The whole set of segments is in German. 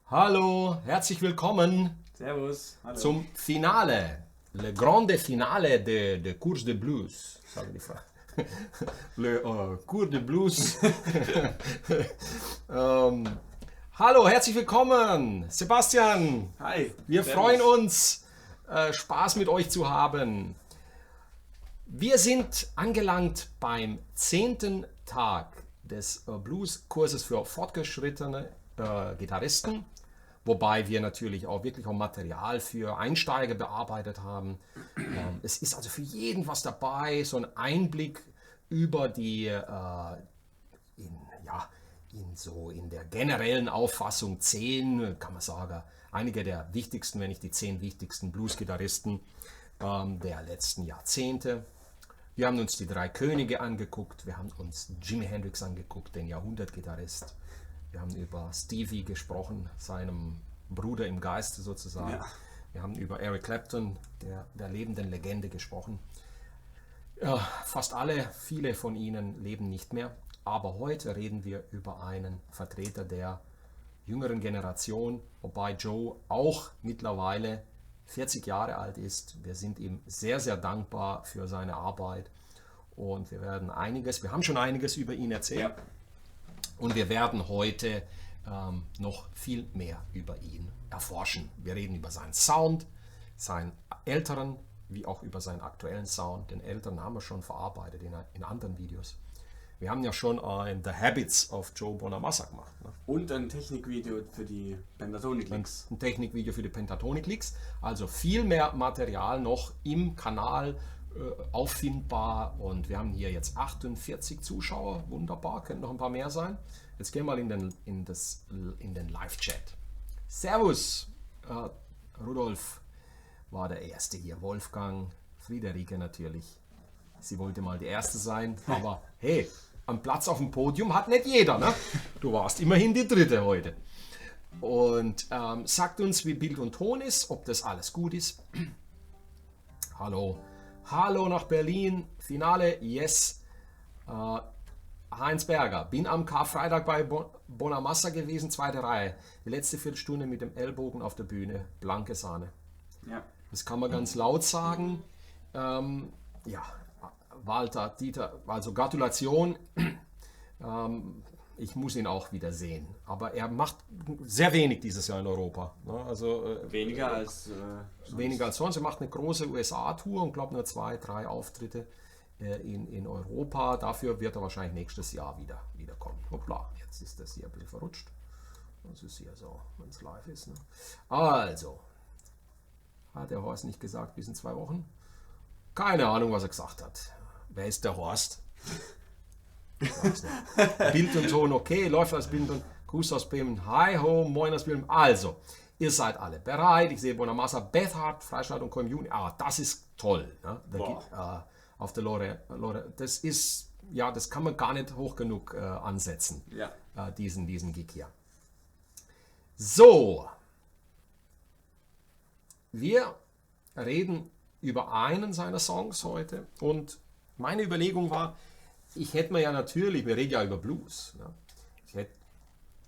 Hallo, herzlich willkommen Servus, hallo. zum Finale, le grande finale de Cours de Blues, sagen die Frauen. Le Cours de Blues. Hallo, herzlich willkommen, Sebastian. Hi. Wir Servus. freuen uns, Spaß mit euch zu haben. Wir sind angelangt beim 10. Tag des Blues-Kurses für fortgeschrittene Gitarristen, wobei wir natürlich auch wirklich Material für Einsteiger bearbeitet haben. Es ist also für jeden was dabei, so ein Einblick über die in der generellen Auffassung 10, kann man sagen, einige der wichtigsten, wenn nicht die 10 wichtigsten Blues-Gitarristen der letzten Jahrzehnte. Wir haben uns die 3 Könige angeguckt, wir haben uns Jimi Hendrix angeguckt, den Jahrhundertgitarrist. Wir haben über Stevie gesprochen, seinem Bruder im Geiste sozusagen. Ja. Wir haben über Eric Clapton, der lebenden Legende, gesprochen. Ja, fast viele von ihnen leben nicht mehr. Aber heute reden wir über einen Vertreter der jüngeren Generation, wobei Joe auch mittlerweile 40 Jahre alt ist. Wir sind ihm sehr, sehr dankbar für seine Arbeit und wir haben schon einiges über ihn erzählt. Ja. Und wir werden heute noch viel mehr über ihn erforschen. Wir reden über seinen Sound, seinen älteren, wie auch über seinen aktuellen Sound. Den älteren haben wir schon verarbeitet in anderen Videos. Wir haben ja schon ein The Habits of Joe Bonamassa gemacht. Ne? Und ein Technikvideo für die Pentatonix Licks. Ein Technikvideo für die Pentatonix Licks. Also viel mehr Material noch im Kanal auffindbar. Und wir haben hier jetzt 48 Zuschauer. Wunderbar, können noch ein paar mehr sein. Jetzt gehen wir mal in den Live-Chat. Servus, Rudolf war der Erste hier. Wolfgang, Friederike natürlich. Sie wollte mal die Erste sein, aber hey, einen Platz auf dem Podium hat nicht jeder, ne? Du warst immerhin die Dritte heute. Und sagt uns, wie Bild und Ton ist, ob das alles gut ist. Hallo. Hallo nach Berlin. Finale, yes. Heinz Berger. Bin am Karfreitag bei Bonamassa gewesen, 2. Reihe. Die letzte Viertelstunde mit dem Ellbogen auf der Bühne. Blanke Sahne. Ja. Das kann man ganz laut sagen. Ja, Walter, Dieter, also Gratulation. Ich muss ihn auch wieder sehen. Aber er macht sehr wenig dieses Jahr in Europa. Ne? Also, Weniger als sonst. Er macht eine große USA-Tour und glaube nur 2, 3 Auftritte in Europa. Dafür wird er wahrscheinlich nächstes Jahr wieder kommen. Hoppla, jetzt ist das hier ein bisschen verrutscht. Das ist hier so, wenn es live ist. Ne? Also, hat der Horst nicht gesagt, bis in 2 Wochen? Keine Ahnung, was er gesagt hat. Wer ist der Horst? Ich weiß nicht. Bild und Ton, okay, läuft als Bild und Gruß aus Bremen. Hi ho, moin aus Bremen. Also, ihr seid alle bereit. Ich sehe Bonamassa, Bethard, Freischaltung kommen im Juni. Das ist toll. Ne? Auf der Lore. Das ist, ja, das kann man gar nicht hoch genug ansetzen. Ja. Diesen Gig hier. So. Wir reden über einen seiner Songs heute und meine Überlegung war, ich hätte mir ja natürlich, wir reden ja über Blues, ne? Ich hätte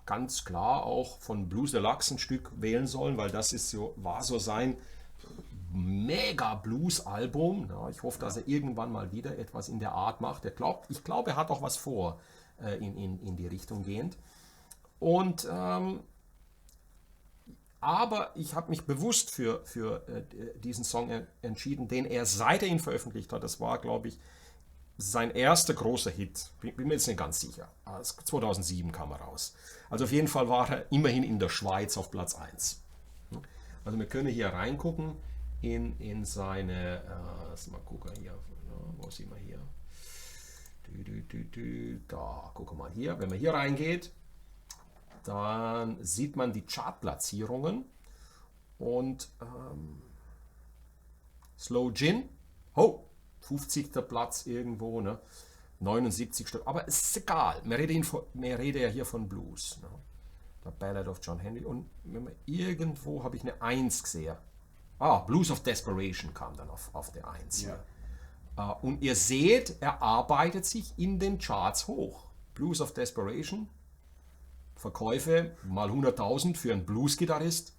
ganz klar auch von Blues Deluxe ein Stück wählen sollen, weil das war so sein mega Blues-Album. Ne? Ich hoffe, dass er irgendwann mal wieder etwas in der Art macht. Ich glaube, er hat auch was vor in die Richtung gehend. Und aber ich habe mich bewusst für diesen Song entschieden, den er, seit er ihn veröffentlicht hat, das war, glaube ich, sein erster großer Hit. Bin mir jetzt nicht ganz sicher. 2007 kam er raus. Also auf jeden Fall war er immerhin in der Schweiz auf Platz 1. Also wir können hier reingucken in seine, lass mal gucken hier, wo sind wir hier? Da, gucken wir mal hier. Wenn man hier reingeht, dann sieht man die Chartplatzierungen und Slow Gin, 50. Platz irgendwo, ne? 79 Stück, aber es ist egal, wir reden ja hier von Blues, ne? Der Ballad of John Henry und wenn man irgendwo, habe ich eine 1 gesehen, Blues of Desperation kam dann auf der 1. Ja. Und ihr seht, er arbeitet sich in den Charts hoch. Blues of Desperation Verkäufe mal 100.000 für einen Blues-Gitarrist.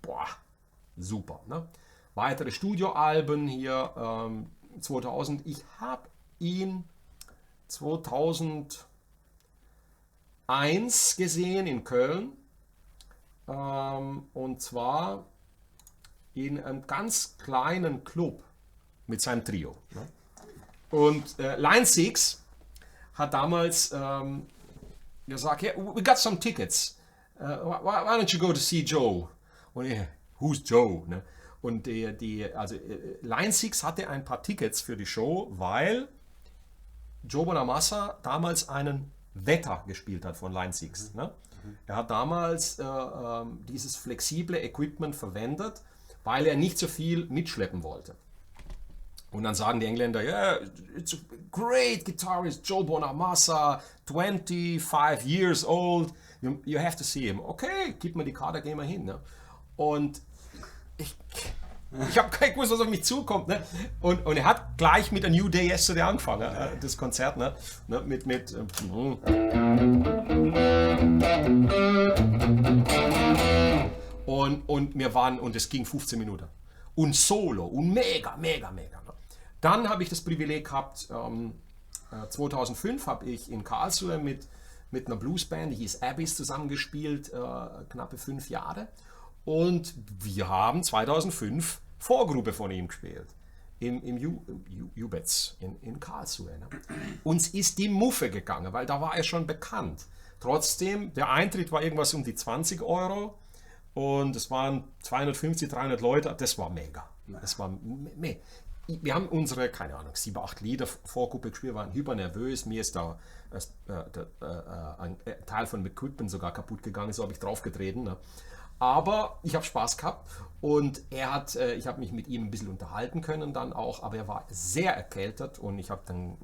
Boah, super. Ne? Weitere Studioalben hier 2000. Ich habe ihn 2001 gesehen in Köln. Und zwar in einem ganz kleinen Club mit seinem Trio. Ne? Und Line 6 hat damals gesagt, yeah, we got some tickets. Why don't you go to see Joe? Und who's Joe? Ne? Und Line 6 hatte ein paar Tickets für die Show, weil Joe Bonamassa damals einen Vetter gespielt hat von Line 6. Ne? Er hat damals dieses flexible Equipment verwendet, weil er nicht so viel mitschleppen wollte. Und dann sagen die Engländer, yeah, it's a great guitarist, Joe Bonamassa, 25 years old, you have to see him. Okay, gib mir die Karte, gehen wir hin. Ne? Und ich habe kein gewusst, was auf mich zukommt. Ne? Und er hat gleich mit A New Day Yesterday angefangen, das Konzert. Ne? Und wir waren, und es ging 15 Minuten. Und Solo, und mega. Ne? Dann habe ich das Privileg gehabt, 2005 habe ich in Karlsruhe mit einer Bluesband, die hieß Abyss, zusammengespielt, knappe 5 Jahre. Und wir haben 2005 Vorgruppe von ihm gespielt. Im U-Betz in Karlsruhe. Ne? Uns ist die Muffe gegangen, weil da war er schon bekannt. Trotzdem, der Eintritt war irgendwas um die 20 Euro und es waren 250, 300 Leute. Das war mega. Das war mega. Wir haben unsere, keine Ahnung, 7, 8 Lieder Vorgruppe gespielt, waren hyper nervös. Mir ist da ein Teil von Equipment sogar kaputt gegangen, so habe ich draufgetreten. Ne? Aber ich habe Spaß gehabt und ich habe mich mit ihm ein bisschen unterhalten können dann auch, aber er war sehr erkältet und ich habe dann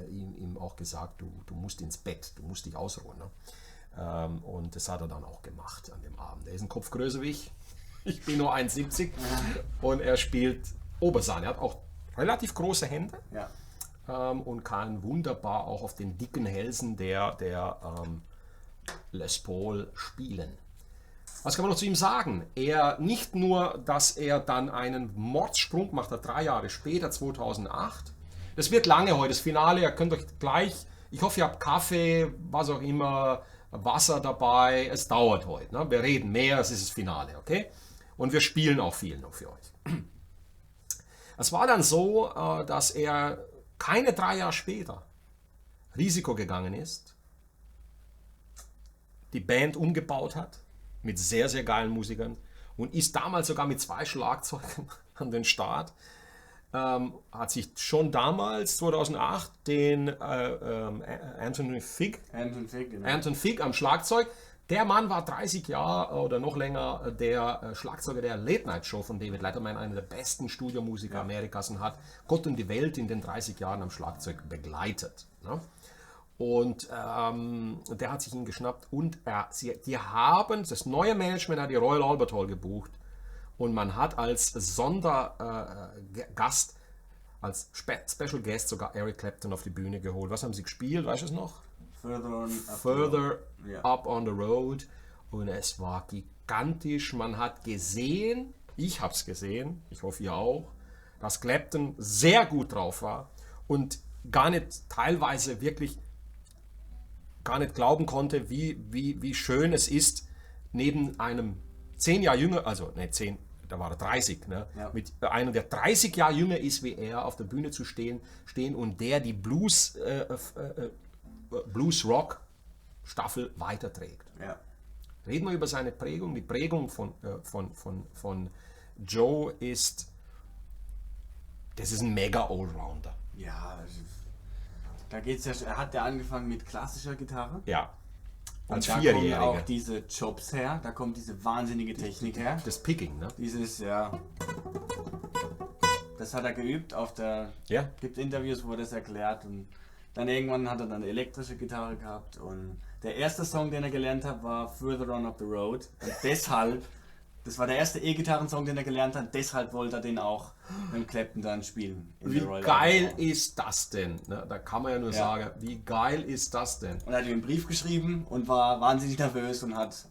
ihm auch gesagt, du musst ins Bett, du musst dich ausruhen. Ne? Und das hat er dann auch gemacht an dem Abend. Er ist ein Kopf größer wie ich. Ich bin nur 1,70 und er spielt Obersahne. Er hat auch relativ große Hände und kann wunderbar auch auf den dicken Hälsen der Les Paul spielen. Was kann man noch zu ihm sagen? Nicht nur, dass er dann einen Mordssprung gemacht hat, 3 Jahre später, 2008. Das wird lange heute, das Finale. Ihr könnt euch gleich, ich hoffe, ihr habt Kaffee, was auch immer, Wasser dabei. Es dauert heute. Ne? Wir reden mehr, es ist das Finale, okay? Und wir spielen auch viel noch für euch. Es war dann so, dass er keine 3 Jahre später Risiko gegangen ist, die Band umgebaut hat, mit sehr, sehr geilen Musikern und ist damals sogar mit 2 Schlagzeugen an den Start. Hat sich schon damals, 2008, den Anton Fig am Schlagzeug. Der Mann war 30 Jahre oder noch länger der Schlagzeuger der Late Night Show von David Letterman, einer der besten Studiomusiker Amerikas, und hat Gott und die Welt in den 30 Jahren am Schlagzeug begleitet. Ne? Und der hat sich ihn geschnappt und das neue Management hat die Royal Albert Hall gebucht und man hat als Sondergast, als Special Guest sogar Eric Clapton auf die Bühne geholt. Was haben sie gespielt, weißt du es noch? Further Up on the Road, und es war gigantisch. Man hat gesehen, ich habe es gesehen, ich hoffe ihr auch, dass Clapton sehr gut drauf war und teilweise wirklich gar nicht glauben konnte, wie schön es ist, neben einem 10 Jahre jünger, also ne 10, da war er 30, ne? Ja. Mit einem, der 30 Jahre jünger ist wie er, auf der Bühne zu stehen und der die Blues-Rock-Staffel weiterträgt. Ja. Reden wir über seine Prägung. Die Prägung von Joe ist, das ist ein Mega-Allrounder. Ja, da geht's ja, er hat ja angefangen mit klassischer Gitarre. Ja. Als Vierjähriger. Da kommen auch diese Jobs her, da kommt diese wahnsinnige Technik her. Das Picking, ne? Dieses, das hat er geübt gibt Interviews, wo er das erklärt, und dann irgendwann hat er dann eine elektrische Gitarre gehabt und der erste Song, den er gelernt hat, war Further On Up the Road, und deshalb Das war der erste E-Gitarren-Song, den er gelernt hat, deshalb wollte er den auch mit Clapton dann spielen. Wie geil ist das denn? Ne? Da kann man ja nur sagen, wie geil ist das denn? Und er hat ihm einen Brief geschrieben und war wahnsinnig nervös und hat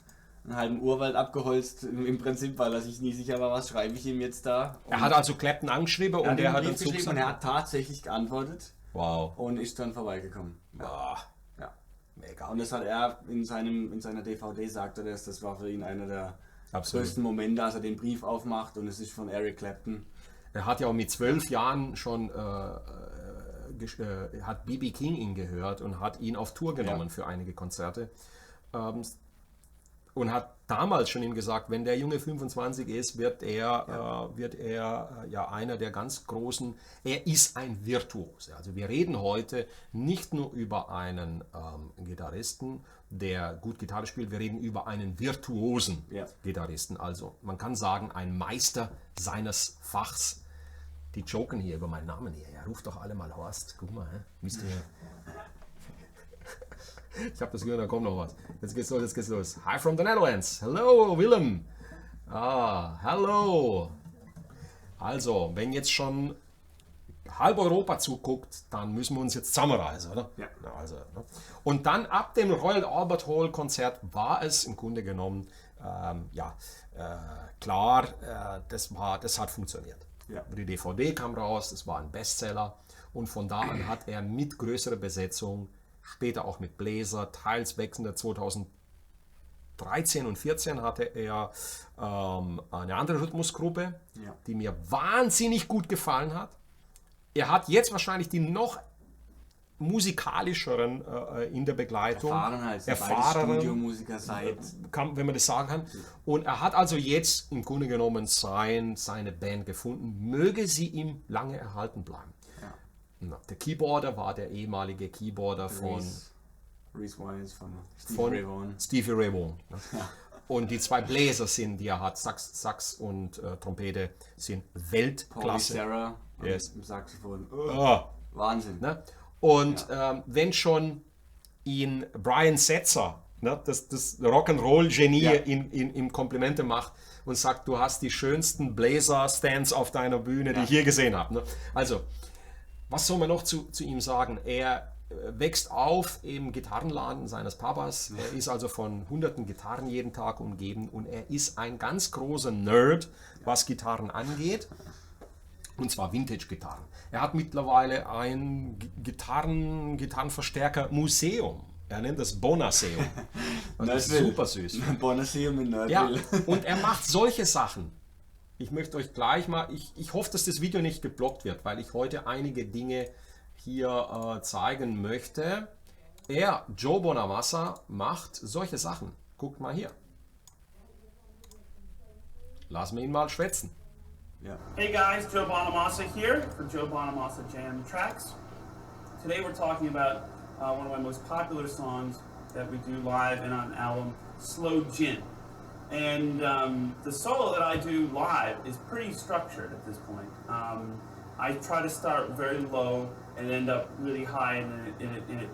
einen halben Urwald abgeholzt, im Prinzip, weil er sich nie sicher war, was schreibe ich ihm jetzt da. Und er hat also Clapton angeschrieben und er hat einen Brief geschrieben und er hat tatsächlich geantwortet. Wow. Und ist dann vorbeigekommen. Ja. Ja. Mega. Und das hat er in seiner DVD sagte das war für ihn einer der größten Momente, als er den Brief aufmacht und es ist von Eric Clapton. Er hat ja auch mit 12 Jahren schon hat B.B. King ihn gehört und hat ihn auf Tour genommen für einige Konzerte. Und hat damals schon ihm gesagt, wenn der Junge 25 ist, wird er ja einer der ganz großen, er ist ein Virtuose. Also wir reden heute nicht nur über einen Gitarristen, der gut Gitarre spielt, wir reden über einen virtuosen Gitarristen. Also man kann sagen, ein Meister seines Fachs. Die joken hier über meinen Namen hier. Ja, ruft doch alle mal Horst. Guck mal, müsst ihr... Ich habe das gehört, da kommt noch was. Jetzt geht's los. Hi from the Netherlands. Hello, Willem. Hello. Also, wenn jetzt schon halb Europa zuguckt, dann müssen wir uns jetzt zusammenreißen, oder? Ja. Also, ne? Und dann ab dem Royal Albert Hall Konzert war es im Grunde genommen, klar, das hat funktioniert. Ja. Die DVD kam raus, das war ein Bestseller und von da an hat er mit größerer Besetzung später auch mit Bläser, teils wechselnder 2013 und 2014 hatte er eine andere Rhythmusgruppe, die mir wahnsinnig gut gefallen hat. Er hat jetzt wahrscheinlich die noch musikalischeren in der Begleitung. Erfahrenen Studiomusiker seit... wenn man das sagen kann. Und er hat also jetzt im Grunde genommen seine Band gefunden. Möge sie ihm lange erhalten bleiben. Der Keyboarder war der ehemalige Keyboarder von Reese Wise, von Stevie Ray Vaughan. Ja. Und die zwei Bläser die er hat, Sax und Trompete, sind Weltklasse. Paul Sarah im Saxophon. Wahnsinn. Ne? Und wenn schon ihn Brian Setzer, ne, das Rock'n'Roll-Genie im Komplimente macht und sagt, du hast die schönsten Bläser-Stands auf deiner Bühne, die ich je gesehen habe. Ne? Also, was soll man noch zu ihm sagen? Er wächst auf im Gitarrenladen seines Papas. Er ist also von hunderten Gitarren jeden Tag umgeben und er ist ein ganz großer Nerd, was Gitarren angeht. Und zwar Vintage-Gitarren. Er hat mittlerweile ein Gitarrenverstärker-Museum. Er nennt das Bonaseum. Das ist super süß. Bonaseum in Nerdville. Ja, und er macht solche Sachen. Ich möchte euch gleich mal, ich hoffe, dass das Video nicht geblockt wird, weil ich heute einige Dinge hier zeigen möchte. Joe Bonamassa, macht solche Sachen. Guckt mal hier. Lassen wir ihn mal schwätzen. Yeah. Hey guys, Joe Bonamassa here for Joe Bonamassa Jam Tracks. Today we're talking about one of my most popular songs that we do live and on an album, Slow Gin. And the solo that I do live is pretty structured at this point. I try to start very low and end up really high, and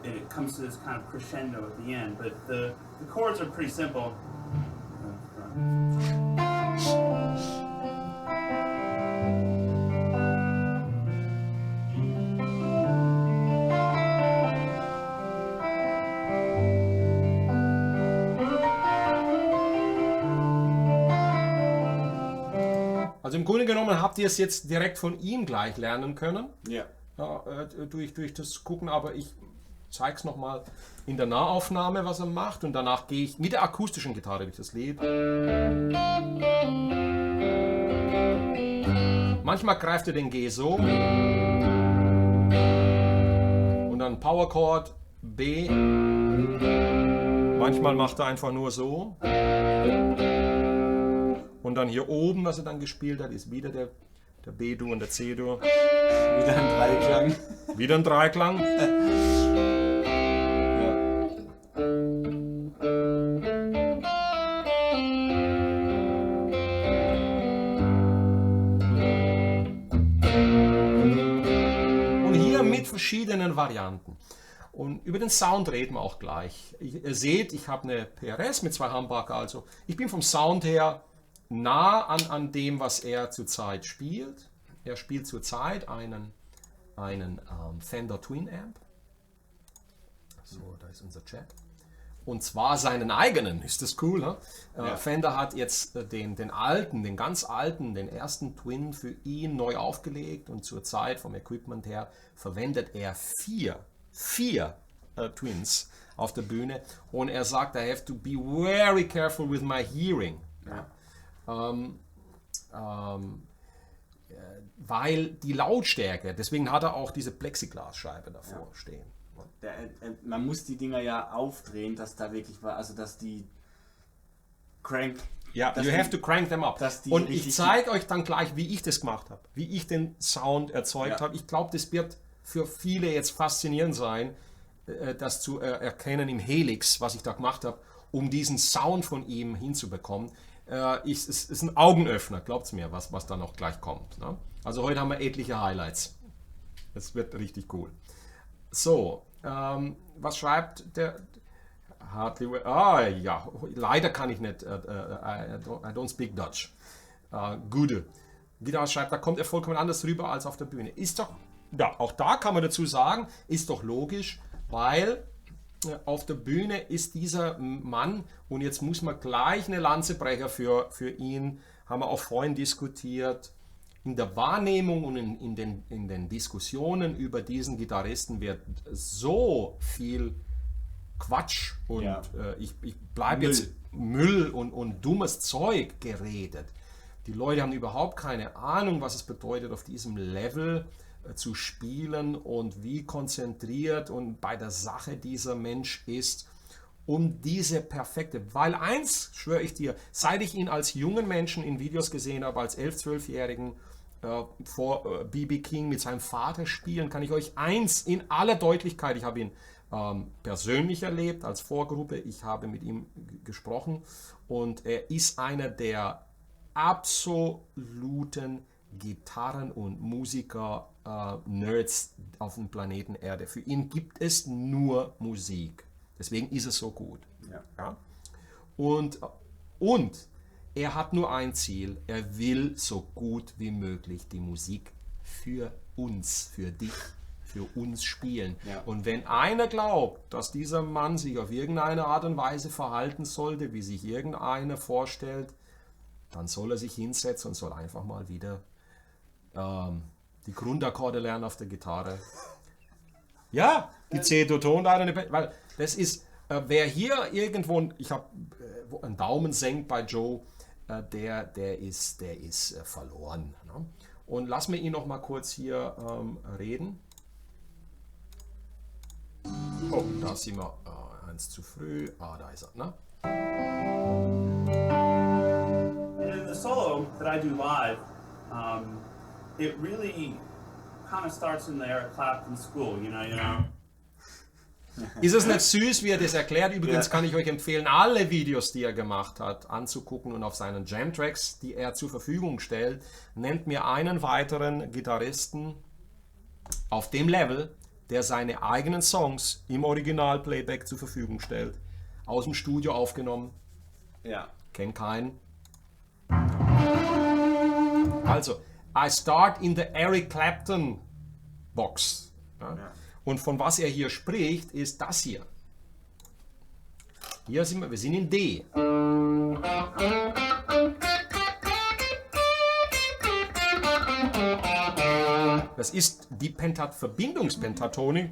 it comes to this kind of crescendo at the end. But the chords are pretty simple. Also im Grunde genommen habt ihr es jetzt direkt von ihm gleich lernen können. Ja. Durch das Gucken, aber ich zeige es nochmal in der Nahaufnahme, was er macht, und danach gehe ich mit der akustischen Gitarre durch das Lied. Manchmal greift er den G so und dann Power Chord B. Manchmal macht er einfach nur so. Und dann hier oben, was er dann gespielt hat, ist wieder der B-Dur und der C-Dur. Wieder ein Dreiklang. Wieder ein Dreiklang. Und hier mit verschiedenen Varianten. Und über den Sound reden wir auch gleich. Ihr seht, ich habe eine PRS mit 2 Humbucker, also ich bin vom Sound her nah an dem, was er zurzeit spielt. Er spielt zurzeit einen Fender Twin Amp. So, da ist unser Chat. Und zwar seinen eigenen. Ist das cool, ne? Ja. Fender hat jetzt den ganz alten, den ersten Twin für ihn neu aufgelegt und zurzeit vom Equipment her verwendet er vier Twins auf der Bühne und er sagt, I have to be very careful with my hearing. Ja. Weil die Lautstärke, deswegen hat er auch diese Plexiglasscheibe davor stehen. Man muss die Dinger ja aufdrehen, dass da wirklich war, also dass die crank. Ja, you have to crank them up. Und ich zeige euch dann gleich, wie ich das gemacht habe, wie ich den Sound erzeugt habe. Ich glaube, das wird für viele jetzt faszinierend sein, das zu erkennen im Helix, was ich da gemacht habe, um diesen Sound von ihm hinzubekommen. Es ist ein Augenöffner, glaubt es mir, was da noch gleich kommt. Ne? Also heute haben wir etliche Highlights. Das wird richtig cool. So, was schreibt der Hartley? Ja, leider kann ich nicht. I don't speak Dutch. Gude. Wieder schreibt, da kommt er vollkommen anders rüber als auf der Bühne. Ist doch, ja, auch da kann man dazu sagen, ist doch logisch, weil auf der Bühne ist dieser Mann, und jetzt muss man gleich eine Lanze brechen für ihn, haben wir auch vorhin diskutiert. In der Wahrnehmung und in den Diskussionen über diesen Gitarristen wird so viel Quatsch und ich bleibe jetzt Müll und dummes Zeug geredet. Die Leute haben überhaupt keine Ahnung, was es bedeutet, auf diesem Level zu spielen und wie konzentriert und bei der Sache dieser Mensch ist, um diese perfekte, weil eins schwöre ich dir, seit ich ihn als jungen Menschen in Videos gesehen habe, als 11-, 12-Jährigen vor B.B. King mit seinem Vater spielen, kann ich euch eins in aller Deutlichkeit, ich habe ihn persönlich erlebt als Vorgruppe, ich habe mit ihm gesprochen und er ist einer der absoluten Gitarren- und Musiker-Nerds auf dem Planeten Erde. Für ihn gibt es nur Musik. Deswegen ist es so gut. Ja? Und er hat nur ein Ziel. Er will so gut wie möglich die Musik für uns, für dich, für uns spielen. Ja. Und wenn einer glaubt, dass dieser Mann sich auf irgendeine Art und Weise verhalten sollte, wie sich irgendeiner vorstellt, dann soll er sich hinsetzen und soll einfach mal wieder die Grundakkorde lernen auf der Gitarre. Ja, die C-Dur-Tonleiter, weil das ist, wer hier irgendwo, ich habe einen Daumen senkt bei Joe, der ist verloren. Ne? Und lass mir ihn noch mal kurz hier reden. Oh, da sind wir eins zu früh. Da ist er. Ne? In the solo that I do live, it really kind of starts in the Eric Clapton school, you know. Ist es nicht süß, wie er das erklärt? Übrigens kann ich euch empfehlen, alle Videos, die er gemacht hat, anzugucken und auf seinen Jam-Tracks, die er zur Verfügung stellt, nennt mir einen weiteren Gitarristen auf dem Level, der seine eigenen Songs im Original-Playback zur Verfügung stellt. Aus dem Studio aufgenommen. Ja. Kenn keinen. Also, I start in the Eric Clapton box. Ja? Ja. Und von was er hier spricht, ist das hier. Hier sind wir sind in D. Das ist die Verbindungspentatonik.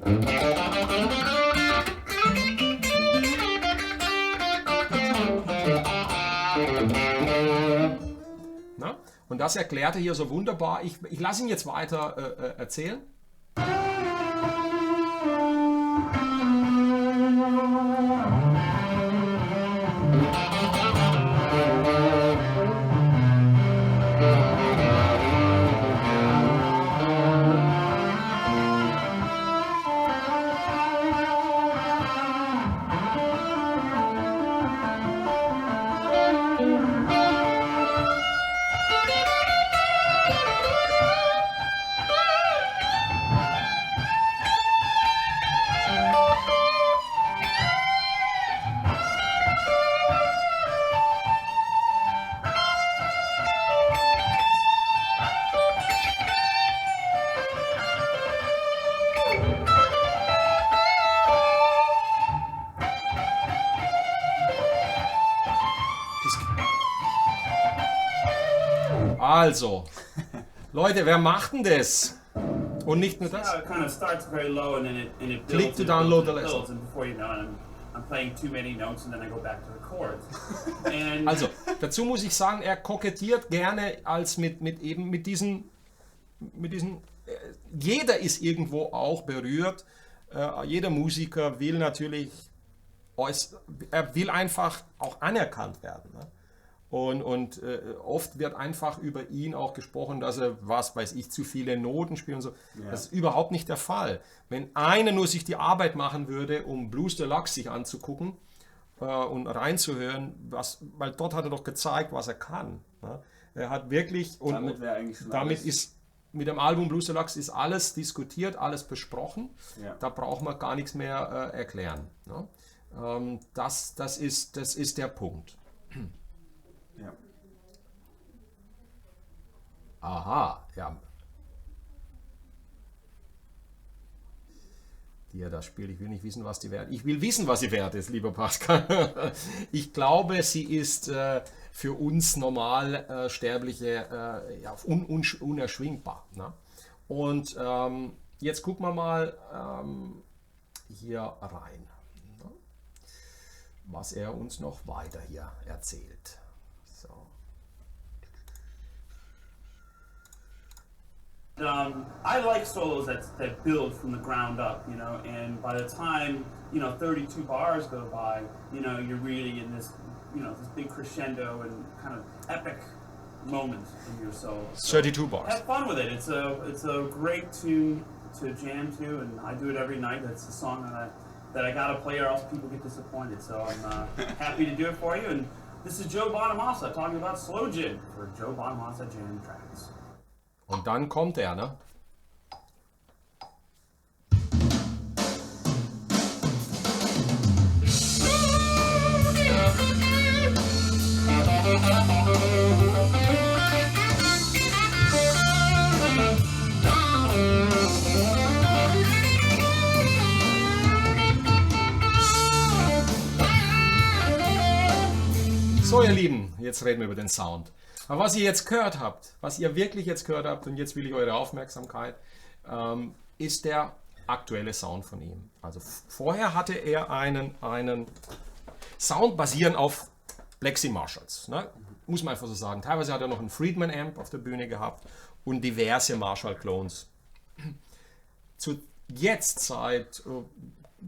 Na? Und das erklärt er hier so wunderbar. Ich lasse ihn jetzt weiter erzählen. Also, Leute, wer macht denn das? Und nicht nur das. Yeah, it kind of starts very low and then it Click builds to and download builds the and lesson. builds, and before you know it, I'm playing too many notes and then I go back to the chords. And Also, dazu muss ich sagen, er kokettiert gerne als mit diesen, jeder ist irgendwo auch berührt. Jeder Musiker will natürlich, er will einfach auch anerkannt werden. Ne? Und oft wird einfach über ihn auch gesprochen, dass er, was weiß ich, zu viele Noten spielt und so. Ja. Das ist überhaupt nicht der Fall. Wenn einer nur sich die Arbeit machen würde, um Blues Deluxe sich anzugucken und reinzuhören, weil dort hat er doch gezeigt, was er kann. Ne? Er hat wirklich, und Damit wäre eigentlich schon damit alles. ist mit dem Album Blues Deluxe ist alles diskutiert, alles besprochen. Ja. Da braucht man gar nichts mehr erklären. Ne? Das ist der Punkt. Ja. Aha, ja. Die er da spielt, ich will nicht wissen, was die wert ist. Ich will wissen, was sie wert ist, lieber Pascal. Ich glaube, sie ist für uns normal Sterbliche ja, unerschwingbar. Ne? Und jetzt gucken wir mal hier rein, ne? Was er uns noch weiter hier erzählt. So. I like solos that build from the ground up, you know, and by the time, 32 bars go by, you're really in this, this big crescendo and kind of epic moment in your solo. So 32 bars. have fun with it. It's a great tune to jam to, and I do it every night. That's the song that I gotta play, or else people get disappointed. So I'm happy to do it for you. And this is Joe Bonamassa talking about Slow Jig for Joe Bonamassa Jam Tracks. Und dann kommt er, ne? So, ihr Lieben, jetzt reden wir über den Sound. Aber was ihr jetzt gehört habt, was ihr wirklich jetzt gehört habt, und jetzt will ich eure Aufmerksamkeit, ist der aktuelle Sound von ihm. Also vorher hatte er einen Sound basierend auf Plexi Marshalls. Ne? Muss man einfach so sagen. Teilweise hat er noch einen Friedman Amp auf der Bühne gehabt und diverse Marshall Clones. Jetzt seit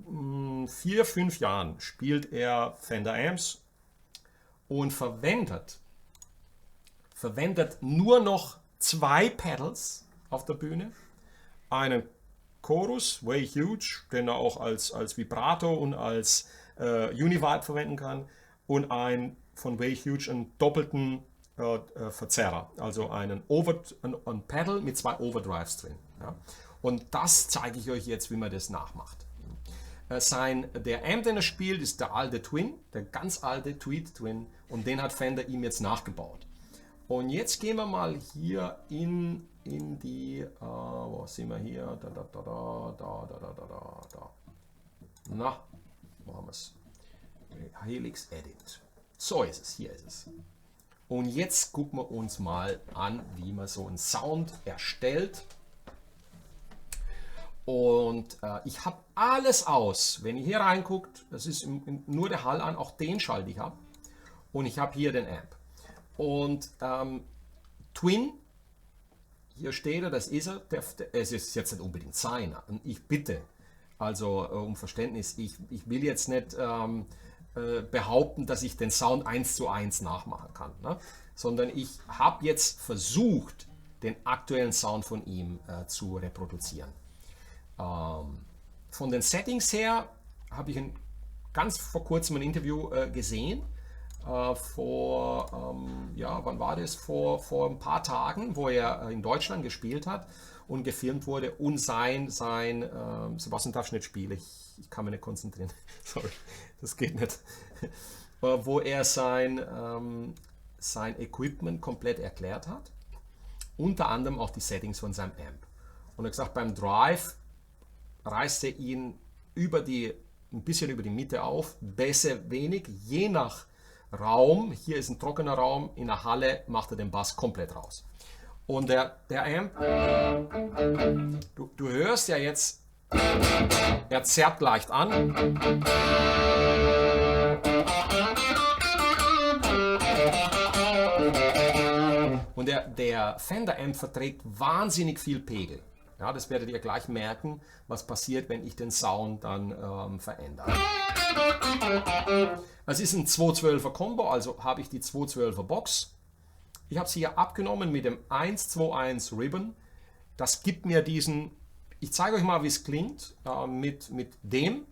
4-5 Jahren spielt er Fender Amps und verwendet nur noch 2 Pedals auf der Bühne, einen Chorus, Way Huge, den er auch als Vibrato und als Univibe verwenden kann, und von Way Huge einen doppelten Verzerrer, also ein Pedal mit 2 Overdrives drin. Ja. Und das zeige ich euch jetzt, wie man das nachmacht. Der Amp, den er spielt, ist der alte Twin, der ganz alte Tweed Twin, und den hat Fender ihm jetzt nachgebaut. Und jetzt gehen wir mal hier in die, wo sind wir hier? Da. Na, wo haben wir es? Helix Edit. So ist es, hier ist es. Und jetzt gucken wir uns mal an, wie man so einen Sound erstellt. Und ich habe alles aus. Wenn ihr hier reinguckt, das ist nur der Hall an, auch den schalte ich ab. Und ich habe hier den Amp. Und Twin, hier steht er, das ist er. Es ist jetzt nicht unbedingt seiner. Und ich bitte, also um Verständnis, ich will jetzt nicht behaupten, dass ich den Sound 1:1 nachmachen kann. Ne? Sondern ich habe jetzt versucht, den aktuellen Sound von ihm zu reproduzieren. Von den Settings her habe ich ganz vor kurzem ein Interview gesehen, wann war das? Vor ein paar Tagen, wo er in Deutschland gespielt hat und gefilmt wurde, und sein Sebastian, darfst du nicht spielen, ich kann mich nicht konzentrieren, sorry, das geht nicht, wo er sein Equipment komplett erklärt hat, unter anderem auch die Settings von seinem Amp. Und er hat gesagt, beim Drive reißt er ihn ein bisschen über die Mitte auf, besser wenig, je nach Raum, hier ist ein trockener Raum, in der Halle macht er den Bass komplett raus. Und der Amp, du hörst ja jetzt, er zerrt leicht an. Und der Fender Amp verträgt wahnsinnig viel Pegel. Ja, das werdet ihr gleich merken, was passiert, wenn ich den Sound dann verändere. Es ist ein 212er Combo, also habe ich die 212er Box. Ich habe sie hier abgenommen mit dem 121 Ribbon. Das gibt mir diesen, ich zeige euch mal, wie es klingt, mit dem.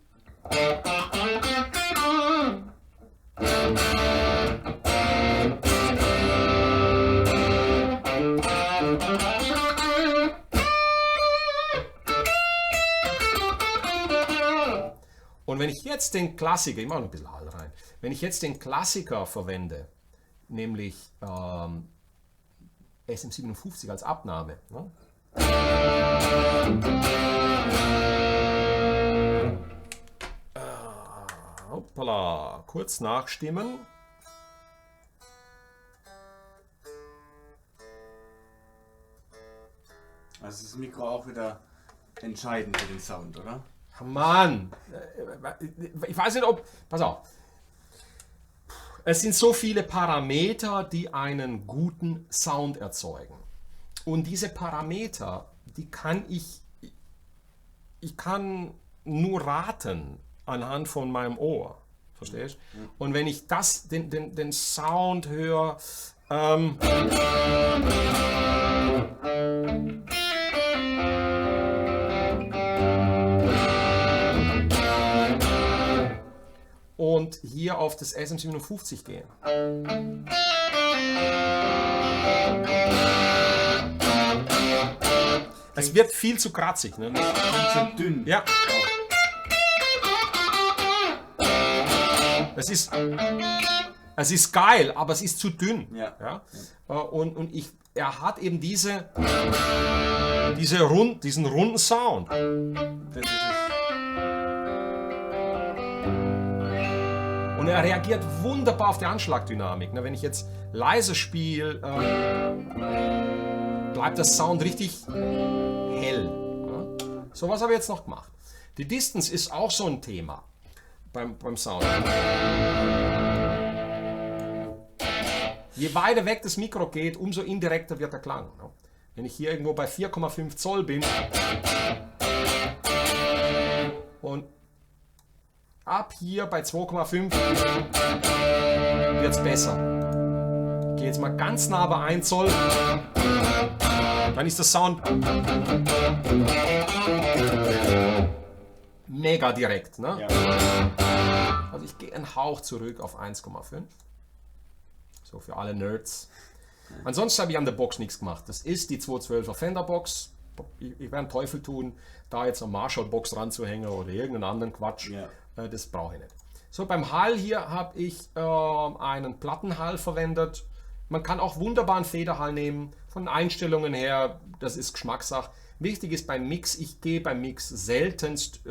Und wenn ich jetzt den Klassiker, ich mache noch ein bisschen Hall rein, wenn ich jetzt den Klassiker verwende, nämlich SM57 als Abnahme, ne? Hoppala, kurz nachstimmen. Also ist das Mikro auch wieder entscheidend für den Sound, oder? Mann, ich weiß nicht, ob, pass auf, es sind so viele Parameter, die einen guten Sound erzeugen. Und diese Parameter, die kann ich kann nur raten anhand von meinem Ohr, verstehst du? Und wenn ich den Sound höre, und hier auf das SM57 gehen. Es wird viel zu kratzig. Ne? Zu dünn. Ja. Es ist geil, aber es ist zu dünn. Ja. Ja? Und er hat eben diesen runden Sound. Das ist es. Und er reagiert wunderbar auf die Anschlagdynamik. Wenn ich jetzt leise spiele, bleibt der Sound richtig hell. So was habe ich jetzt noch gemacht. Die Distance ist auch so ein Thema beim Sound. Je weiter weg das Mikro geht, umso indirekter wird der Klang. Wenn ich hier irgendwo bei 4,5 Zoll bin und ab hier bei 2,5 wird es besser. Ich gehe jetzt mal ganz nah bei 1 Zoll. Dann ist der Sound mega direkt. Ne? Ja. Also ich gehe einen Hauch zurück auf 1,5. So für alle Nerds. Ansonsten habe ich an der Box nichts gemacht. Das ist die 212er Fender Box. Ich werde einen Teufel tun, da jetzt eine Marshall Box ranzuhängen oder irgendeinen anderen Quatsch. Ja. Das brauche ich nicht. So, beim Hall hier habe ich einen Plattenhall verwendet. Man kann auch wunderbar einen Federhall nehmen. Von Einstellungen her, das ist Geschmackssache. Wichtig ist beim Mix, ich gehe beim Mix seltenst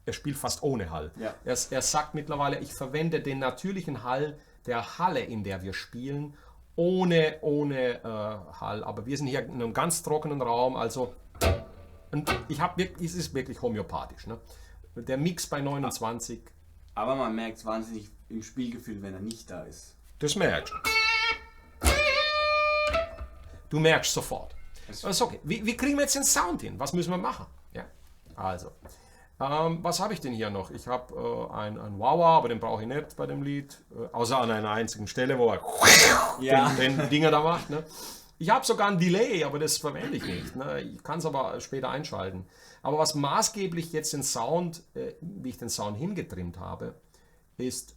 er spielt fast ohne Hall. Ja. Er sagt mittlerweile, ich verwende den natürlichen Hall der Halle, in der wir spielen, ohne Hall. Aber wir sind hier in einem ganz trockenen Raum, also und es ist wirklich homöopathisch. Ne? Der Mix bei 29. Aber man merkt es wahnsinnig im Spielgefühl, wenn er nicht da ist. Das merkst du. Du merkst sofort. Das ist okay. Wie kriegen wir jetzt den Sound hin? Was müssen wir machen? Ja. Also, was habe ich denn hier noch? Ich habe einen Wah-Wah, aber den brauche ich nicht bei dem Lied. Außer an einer einzigen Stelle, wo er den Dinger da macht. Ne? Ich habe sogar ein Delay, aber das verwende ich nicht. Ne? Ich kann es aber später einschalten. Aber was maßgeblich jetzt den Sound, wie ich den Sound hingetrimmt habe, ist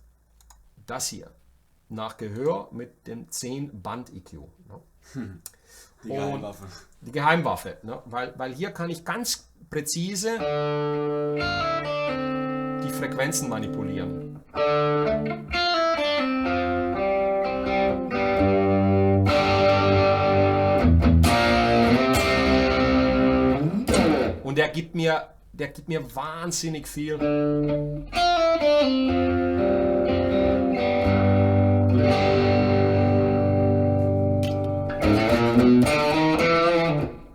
das hier. Nach Gehör mit dem 10-Band-EQ. Ne? Die Geheimwaffe. Die Geheimwaffe. Ne? Weil hier kann ich ganz präzise die Frequenzen manipulieren. Und der gibt mir wahnsinnig viel.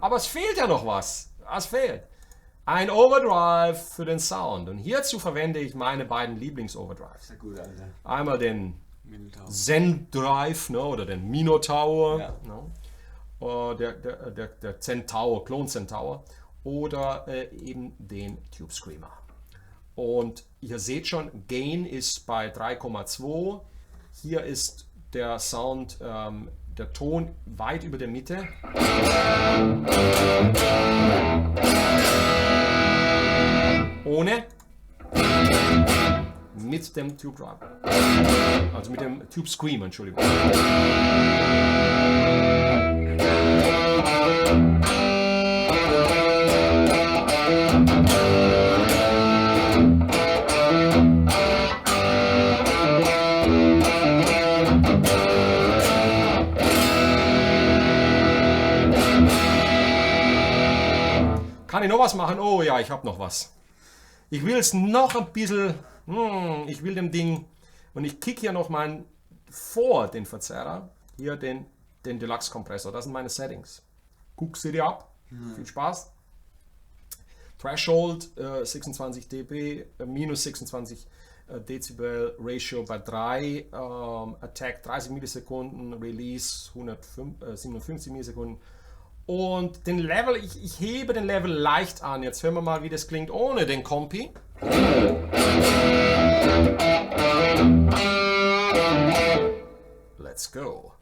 Aber es fehlt ja noch was. Es fehlt. Ein Overdrive für den Sound. Und hierzu verwende ich meine beiden Lieblings-Overdrives. Sehr gut, Alter. Einmal den Minotaur. Zen Drive, ne, oder den Minotaur, Ja. ne, der Centaur, Klon Centaur, oder eben den Tube Screamer. Und ihr seht schon, Gain ist bei 3,2. Hier ist der Sound, der Ton weit über der Mitte. Ohne. Mit dem Tube Drive. Also mit dem Tube Screamer, Entschuldigung. Kann ich noch was machen? Oh ja, ich habe noch was. Ich will es noch ein bisschen, ich will dem Ding, und ich kicke hier noch vor den Verzerrer, hier den Deluxe Kompressor. Das sind meine Settings. Guck sie dir ab. Viel Spaß. Threshold 26 dB, minus 26 Dezibel, Ratio bei 3, Attack 30 Millisekunden, Release 57 Millisekunden. Und den Level, ich hebe den Level leicht an. Jetzt hören wir mal, wie das klingt ohne den Kompi. Let's go.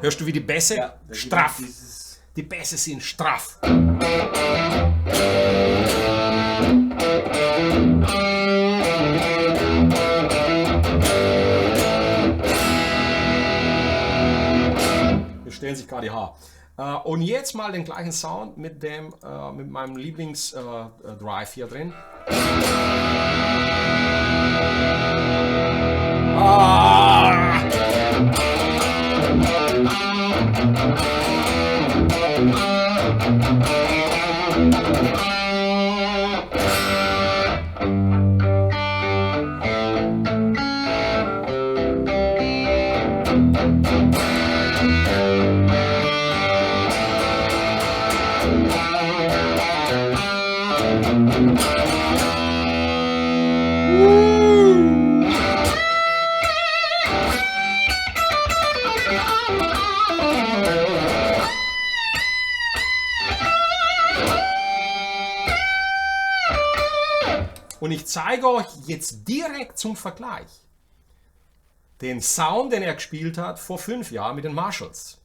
Hörst du, wie die Bässe Ja, da gibt straff? es dieses- Die Bässe sind straff. Hier stellen sich gerade die Haare. Und jetzt mal den gleichen Sound mit meinem Lieblings-Drive hier drin. Und ich zeige euch jetzt direkt zum Vergleich den Sound, den er gespielt hat vor 5 Jahren mit den Marshalls.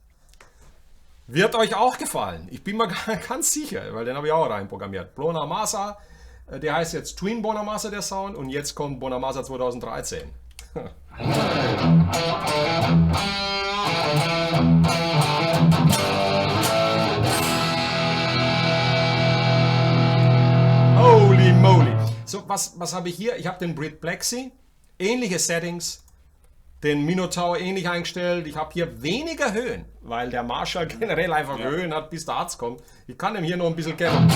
Wird euch auch gefallen. Ich bin mir ganz sicher, weil den habe ich auch reinprogrammiert. Bonamassa, der heißt jetzt Twin Bonamassa, der Sound, und jetzt kommt Bonamassa 2013. Holy moly. So, was habe ich hier? Ich habe den Brit Plexi, ähnliche Settings, den Minotaur ähnlich eingestellt. Ich habe hier weniger Höhen, weil der Marshall generell einfach Höhen hat, bis der Arzt kommt. Ich kann ihm hier noch ein bisschen kämpfen.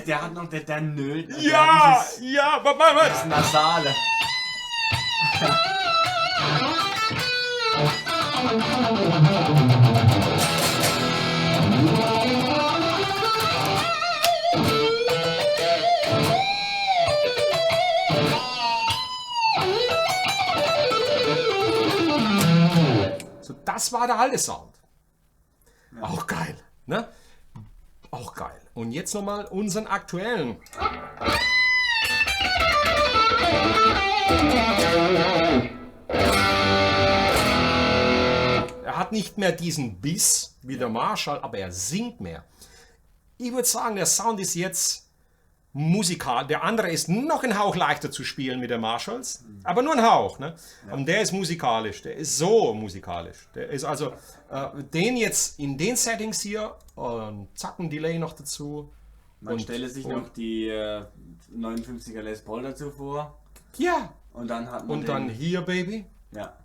Der hat noch, der nölt. Ja, ja, warte. Das Nasale. So, das war der alte Sound. Auch geil, ne? Auch geil. Und jetzt nochmal unseren aktuellen. Er hat nicht mehr diesen Biss wie der Marshall, aber er singt mehr. Ich würde sagen, der Sound ist jetzt musikal. Der andere ist noch ein Hauch leichter zu spielen mit den Marshalls, aber nur ein Hauch. Ne? Und der ist musikalisch, der ist so musikalisch. Der ist also, den jetzt in den Settings hier, zack, ein Delay noch dazu Man stelle sich noch die 59er Les Paul dazu vor. Ja. Und dann hat man Und dann hier, Baby. Ja.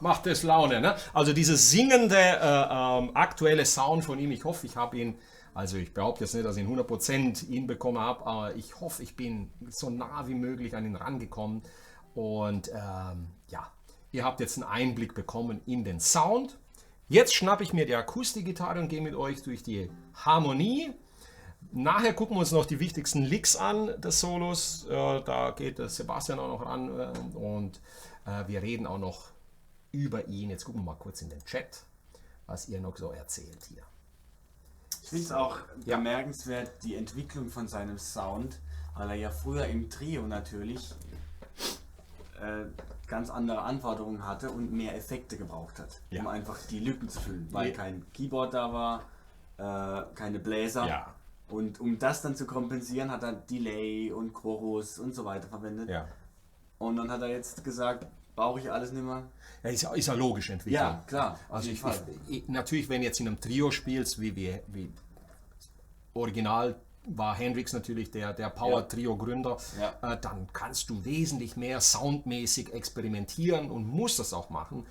Macht es Laune, ne? Also dieses singende aktuelle Sound von ihm, ich hoffe, ich habe ihn, also ich behaupte jetzt nicht, dass ich ihn 100% hinbekommen habe, aber ich hoffe, ich bin so nah wie möglich an ihn rangekommen. Und ja, ihr habt jetzt einen Einblick bekommen in den Sound. Jetzt schnappe ich mir die Akustikgitarre und gehe mit euch durch die Harmonie. Nachher gucken wir uns noch die wichtigsten Licks an des Solos. Da geht der Sebastian auch noch ran und wir reden auch noch über ihn. Jetzt gucken wir mal kurz in den Chat, was ihr noch so erzählt hier. Ich finde es auch bemerkenswert, die Entwicklung von seinem Sound, weil er ja früher im Trio natürlich ganz andere Anforderungen hatte und mehr Effekte gebraucht hat, um einfach die Lücken zu füllen, weil kein Keyboard da war, keine Bläser. Ja. Und um das dann zu kompensieren, hat er Delay und Chorus und so weiter verwendet. Ja. Und dann hat er jetzt gesagt, brauche ich alles nicht mehr. Ja, ist ja logisch entwickelt. Ja, klar. Also natürlich, wenn du jetzt in einem Trio spielst, wie original war Hendrix natürlich der Power-Trio-Gründer, dann kannst du wesentlich mehr soundmäßig experimentieren und musst das auch machen,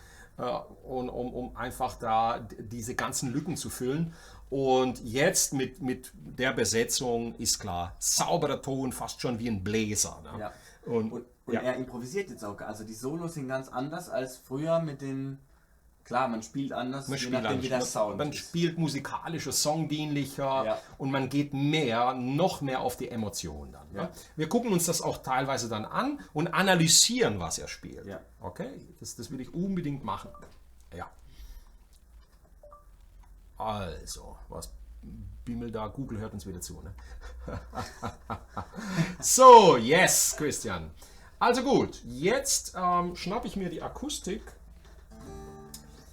um einfach da diese ganzen Lücken zu füllen. Und jetzt mit der Besetzung ist klar, sauberer Ton, fast schon wie ein Bläser. Ne? Ja. Und er improvisiert jetzt auch. Also die Solos sind ganz anders als früher mit den... Klar, man spielt anders, je nachdem wie der Sound man ist. spielt musikalischer, songdienlicher und man geht noch mehr auf die Emotionen dann. Ja. Wir gucken uns das auch teilweise dann an und analysieren, was er spielt. Ja. Okay, das will ich unbedingt machen. Ja. Also, was bimmelt da? Google hört uns wieder zu. Ne? So, yes, Christian. Also gut, jetzt schnappe ich mir die Akustik.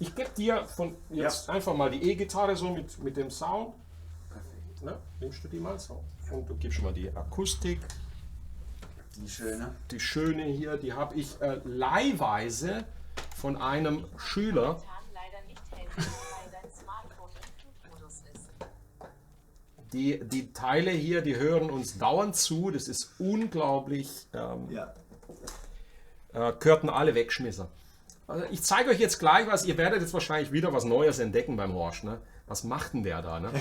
Ich gebe dir von jetzt einfach mal die E-Gitarre so mit dem Sound. Perfekt. Ne? Nimmst du die mal so? Und du gibst schon mal die Akustik. Die schöne. Die schöne hier, die habe ich leihweise von einem Schüler. Die Teile hier, die hören uns dauernd zu. Das ist unglaublich. Gehörten alle wegschmissen. Also ich zeige euch jetzt gleich was. Ihr werdet jetzt wahrscheinlich wieder was Neues entdecken beim Horst. Ne? Was macht denn der da? Ne?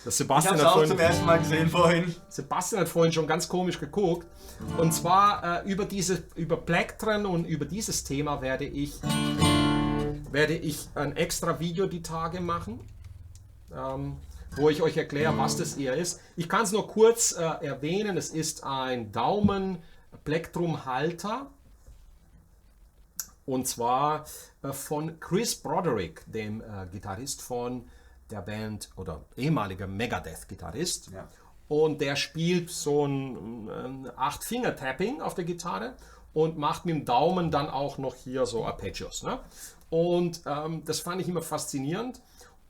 Das Sebastian ich habe es auch zum ersten Mal gesehen vorhin. Sebastian hat vorhin schon ganz komisch geguckt. Und zwar über Plektren und über dieses Thema werde ich ein extra Video die Tage machen. Wo ich euch erkläre, was das hier ist. Ich kann es nur kurz erwähnen. Es ist ein Daumen-Plektrum-Halter. Und zwar von Chris Broderick, dem Gitarrist von der Band oder ehemaliger Megadeth-Gitarrist. Ja. Und der spielt so ein 8-Finger-Tapping auf der Gitarre und macht mit dem Daumen dann auch noch hier so Arpeggios. Ne? Und das fand ich immer faszinierend.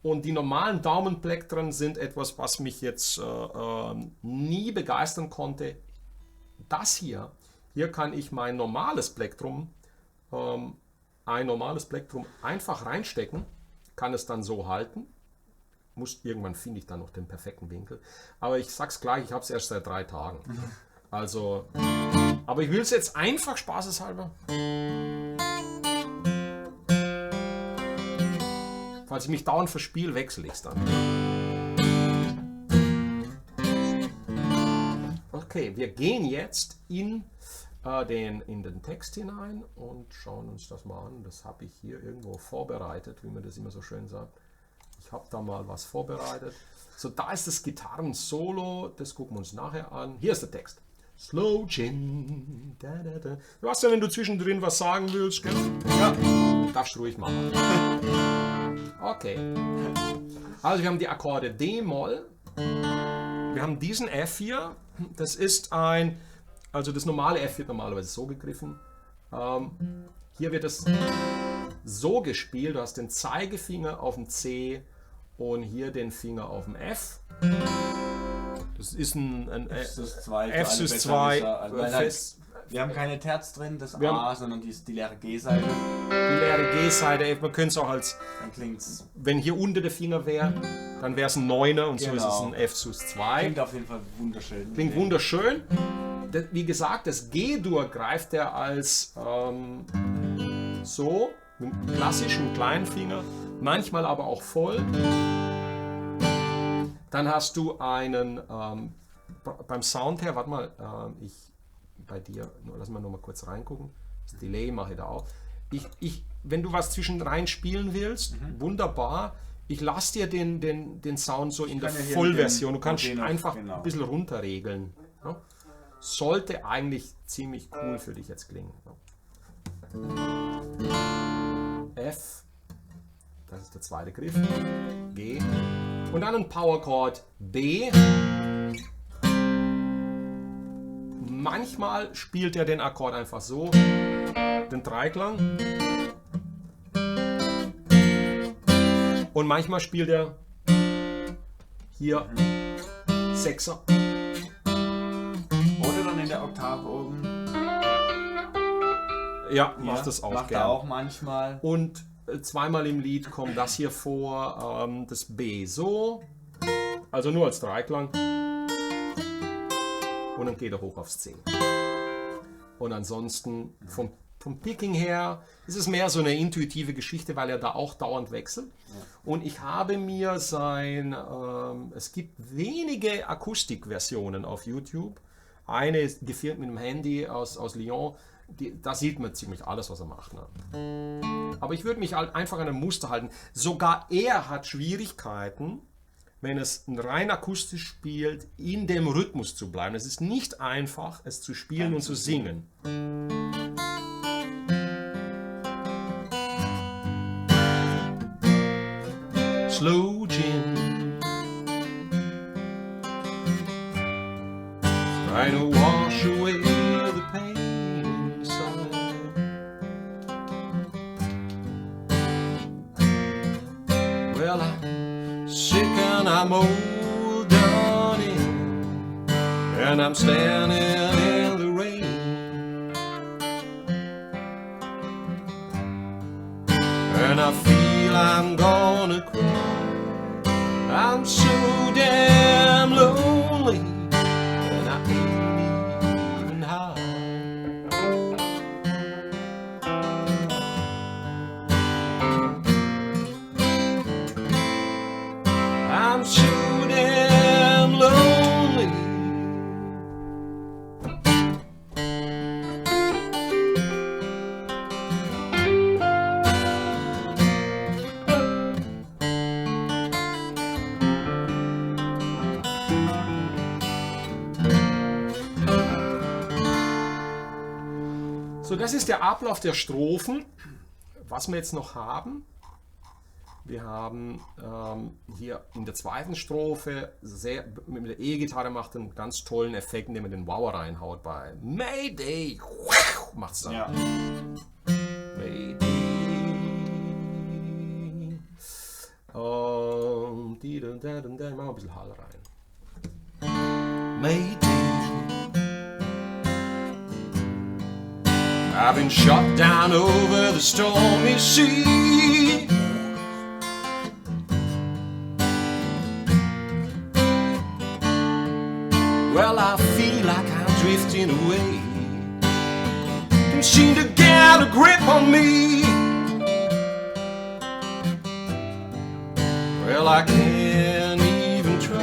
Und die normalen Daumenplektren sind etwas, was mich jetzt nie begeistern konnte. Das hier kann ich mein normales Plektrum einfach reinstecken, kann es dann so halten Irgendwann finde ich dann noch den perfekten Winkel. Aber ich sag's gleich, ich habe es erst seit 3 Tagen. Also, aber ich will es jetzt einfach spaßeshalber. Falls ich mich dauernd verspiele, wechsle ich es dann. Okay, wir gehen jetzt in den Text hinein und schauen uns das mal an. Das habe ich hier irgendwo vorbereitet, wie man das immer so schön sagt. Ich habe da mal was vorbereitet. So, da ist das Gitarren-Solo, das gucken wir uns nachher an. Hier ist der Text. Slow Gin. Da, da, da. Du weißt ja, wenn du zwischendrin was sagen willst, gell? Ja. Darfst du ruhig machen. Okay. Also wir haben die Akkorde D-Moll. Wir haben diesen F hier. Das ist also das normale F wird normalerweise so gegriffen. Hier wird es so gespielt. Du hast den Zeigefinger auf dem C und hier den Finger auf dem F. Das ist ein F sus 2. Wir haben keine Terz drin, das A, sondern die leere G-Seite. Die leere G-Seite, man könnte es auch als, dann klingt's. Wenn hier unter der Finger wäre, dann wäre es ein 9er und so ist es ein F sus 2. Klingt auf jeden Fall wunderschön. Klingt wunderschön. Wie gesagt, das G-Dur greift er als so, mit einem klassischen kleinen Finger, manchmal aber auch voll. Dann hast du einen, beim Sound her, warte mal, bei dir, lass mal noch mal kurz reingucken, das Delay mache ich da auch. Wenn du was zwischen rein spielen willst, wunderbar, ich lasse dir den Sound so in der Vollversion, du kannst einfach ein bisschen runterregeln. Ja? Sollte eigentlich ziemlich cool für dich jetzt klingen. F, das ist der zweite Griff, G und dann ein Power Chord B. Manchmal spielt er den Akkord einfach so, den Dreiklang. Und manchmal spielt er hier Sechser. Oder dann in der Oktave oben. Ja, macht das auch macht gern. er auch manchmal. Und zweimal im Lied kommt das hier vor, das B so, also nur als Dreiklang. Und dann geht er hoch aufs C. Und ansonsten vom Picking her ist es mehr so eine intuitive Geschichte, weil er da auch dauernd wechselt. Ja. Und ich habe mir es gibt wenige Akustikversionen auf YouTube. Eine ist gefilmt mit dem Handy aus Lyon. Da sieht man ziemlich alles, was er macht. Ne? Aber ich würde mich halt einfach an einem Muster halten. Sogar er hat Schwierigkeiten, wenn es rein akustisch spielt, in dem Rhythmus zu bleiben. Es ist nicht einfach, es zu spielen und zu singen. Slow Gin, trying to wash away the pain inside. Well, I'm sick and I'm old done in, and I'm standing in the rain, and I feel I'm gonna cry. I'm so damn lonely, and I ain't even high. I'm so damn lonely. So, das ist der Ablauf der Strophen. Was wir jetzt noch haben, wir haben hier in der zweiten Strophe mit der E-Gitarre macht einen ganz tollen Effekt, indem man den Wow reinhaut bei Mayday. Macht es dann. Ja. Mayday. Machen wir ein bisschen Hall rein. Mayday. I've been shot down over the stormy sea. Well, I feel like I'm drifting away. Can't seem to get a grip on me. Well, I can't even try.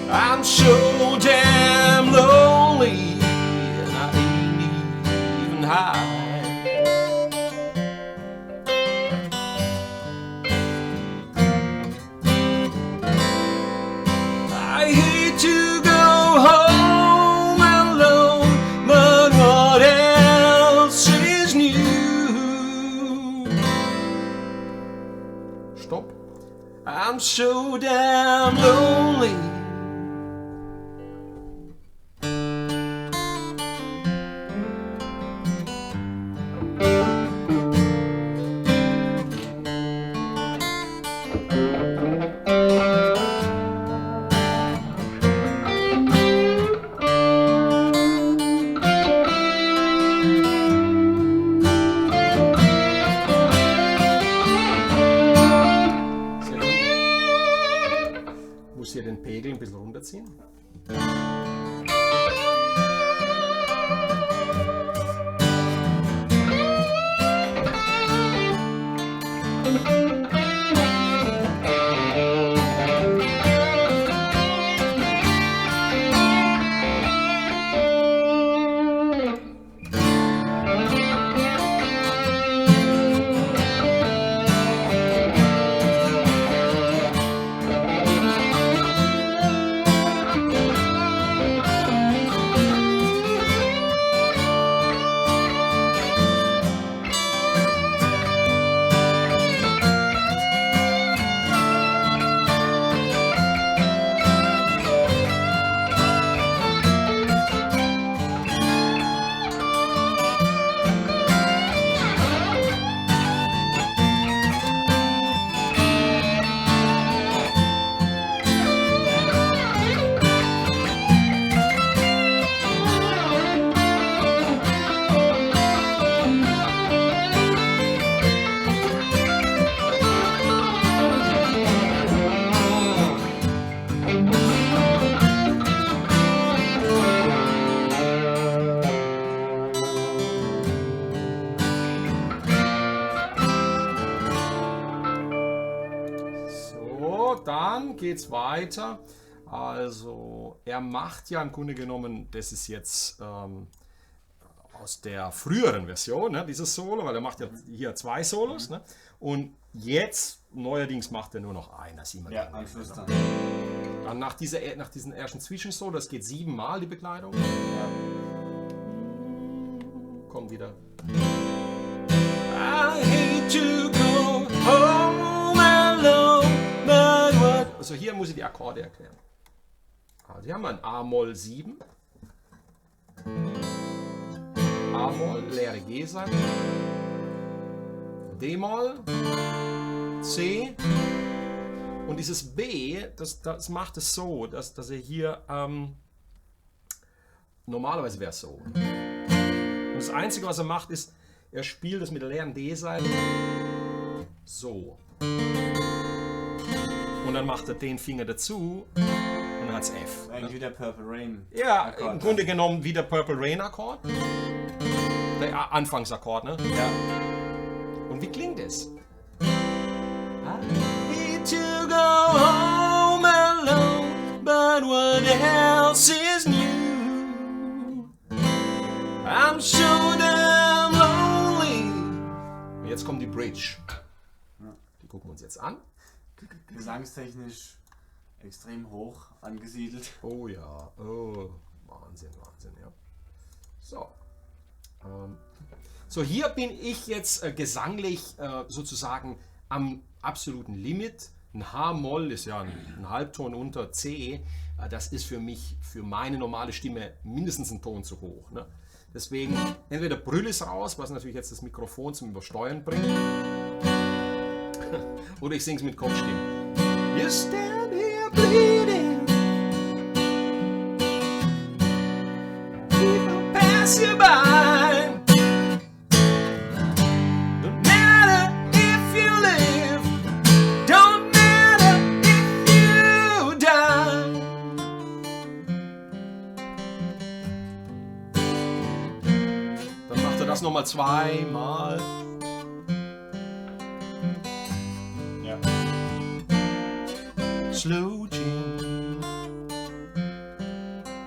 I'm so damn lonely, and I ain't even high. I hate to go home alone, but what else is new? Stopp. I'm so damn lonely. Muss hier den Pegel ein bisschen runterziehen. Dann geht's weiter. Also er macht ja im Grunde genommen, das ist jetzt aus der früheren Version, ne, dieses Solo, weil er macht ja hier 2 Solos. Ne? Und jetzt neuerdings macht er nur noch einen. Ja, am Schluss dann. Dann nach diesem ersten Zwischensolo, das geht 7 Mal die Bekleidung. Ja. Kommt wieder. I hate to go home alone, but what... Also hier muss ich die Akkorde erklären. Also hier haben wir ein A-Moll 7, A-Moll, leere G-Seite, D-Moll, C und dieses B, das macht es so, dass er hier, normalerweise wäre es so. Und das Einzige, was er macht, ist, er spielt das mit der leeren D-Seite so. Und dann macht er den Finger dazu und dann hat es F. Eigentlich wie der Purple Rain. Ja, Akkord, im Grunde genommen wie der Purple Rain Akkord. Der Anfangsakkord, ne? Ja. Und wie klingt es? I need to go home alone, but what else is new? I'm so damn lonely. Und jetzt kommt die Bridge. Die gucken wir uns jetzt an. Gesangstechnisch extrem hoch angesiedelt. Oh ja, oh, Wahnsinn, ja. So. So, hier bin ich jetzt gesanglich sozusagen am absoluten Limit. Ein H-Moll ist ja ein Halbton unter C. Das ist für mich, für meine normale Stimme, mindestens ein Ton zu hoch. Ne? Deswegen entweder brüll es raus, was natürlich jetzt das Mikrofon zum Übersteuern bringt, oder ich singe es mit Kopfstimmen. You stand here bleeding, people pass you by. Don't matter if you live, don't matter if you die. zweimal. Ja. Slow Jim,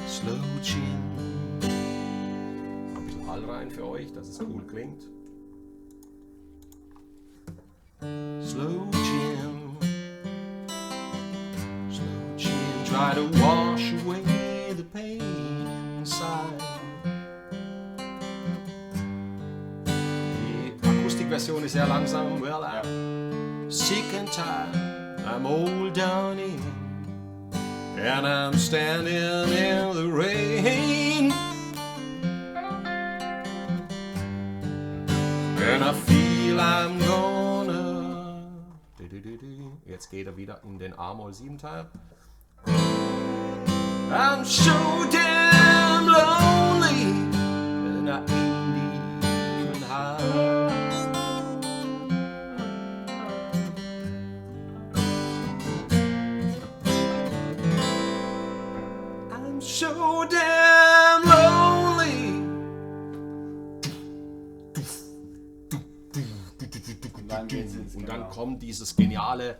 Slow Jim. Ein bisschen Hall rein für euch, dass es cool klingt. Slow Jim, Slow Jim, try to wash away the pain inside. Die Akustikversion ist sehr langsam. Well, I'm sick and tired, I'm all down in, and I'm standing in the rain, and I feel I'm gonna. Jetzt geht er wieder in den A-Moll 7 Teil. I'm so damn lonely, and I ain't even high. I'm so damn lonely. Und dann kommt dieses geniale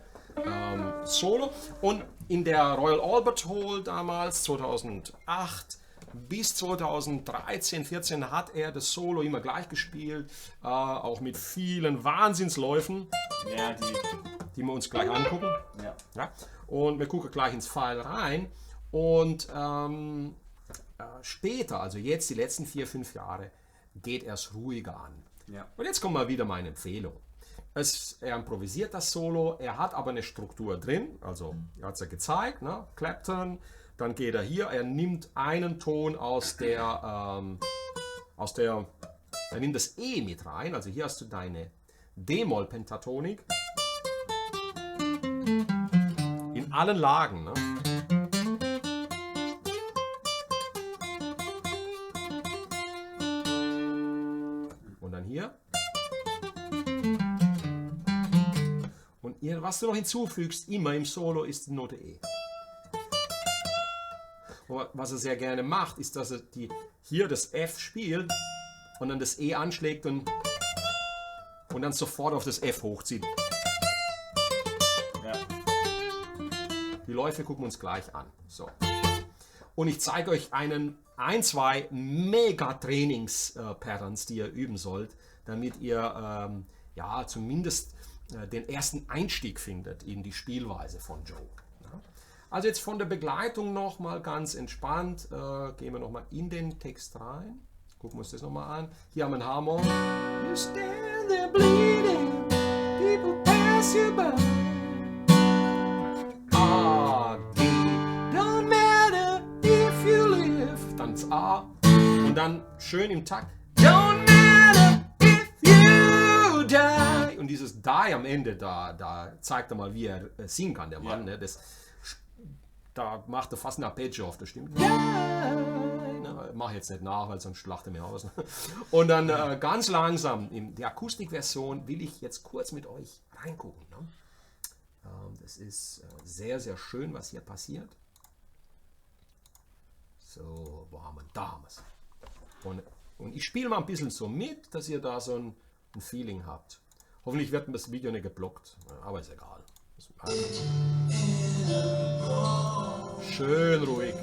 Solo. Und in der Royal Albert Hall damals, 2008 bis 2013, 14 hat er das Solo immer gleich gespielt, auch mit vielen Wahnsinnsläufen, Ja, die wir uns gleich angucken. ja. Ja? Und wir gucken gleich ins File rein. Und später, also jetzt die letzten 4-5 Jahre, geht er es ruhiger an. Ja. Und jetzt kommt mal wieder meine Empfehlung. Er improvisiert das Solo, er hat aber eine Struktur drin, also er hat es ja gezeigt, ne? Clapton, dann geht er hier, er nimmt einen Ton er nimmt das E mit rein, also hier hast du deine D-Moll-Pentatonik in allen Lagen. Ne? Und dann hier. Und was du noch hinzufügst, immer im Solo, ist die Note E. Und was er sehr gerne macht, ist, dass er hier das F spielt und dann das E anschlägt und dann sofort auf das F hochzieht. Ja. Die Läufe gucken wir uns gleich an. So. Und ich zeige euch zwei Mega-Trainings-Patterns, die ihr üben sollt, damit ihr zumindest den ersten Einstieg findet in die Spielweise von Joe. Ja. Also jetzt von der Begleitung nochmal ganz entspannt, gehen wir nochmal in den Text rein, gucken wir uns das nochmal an. Hier haben wir einen Harmon. You stand there bleeding, people pass you by. A, D, don't matter if you live. Dann das A und dann schön im Takt. Don't matter if you die. Und dieses Die am Ende, da zeigt er mal, wie er singen kann, der Mann. Ja. Ne? Da macht er fast ein Arpeggio auf der Stimme. Ne? Mach jetzt nicht nach, weil sonst lacht er mir aus. Und dann ganz langsam, in der Akustikversion will ich jetzt kurz mit euch reingucken. Ne? Das ist sehr, sehr schön, was hier passiert. So, wo haben wir? Da haben wir es. Und ich spiele mal ein bisschen so mit, dass ihr da so ein Feeling habt. Hoffentlich wird das Video nicht geblockt, aber ist egal. Schön ruhig.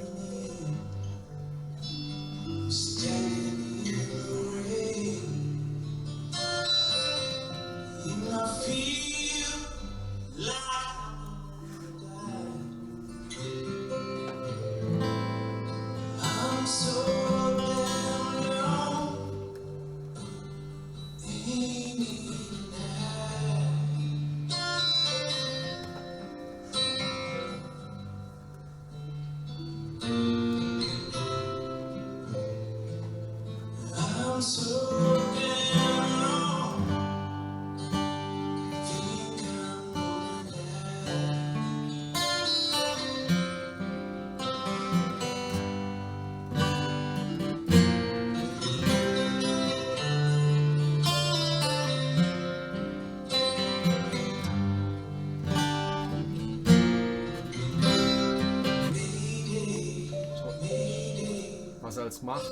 Was er als macht,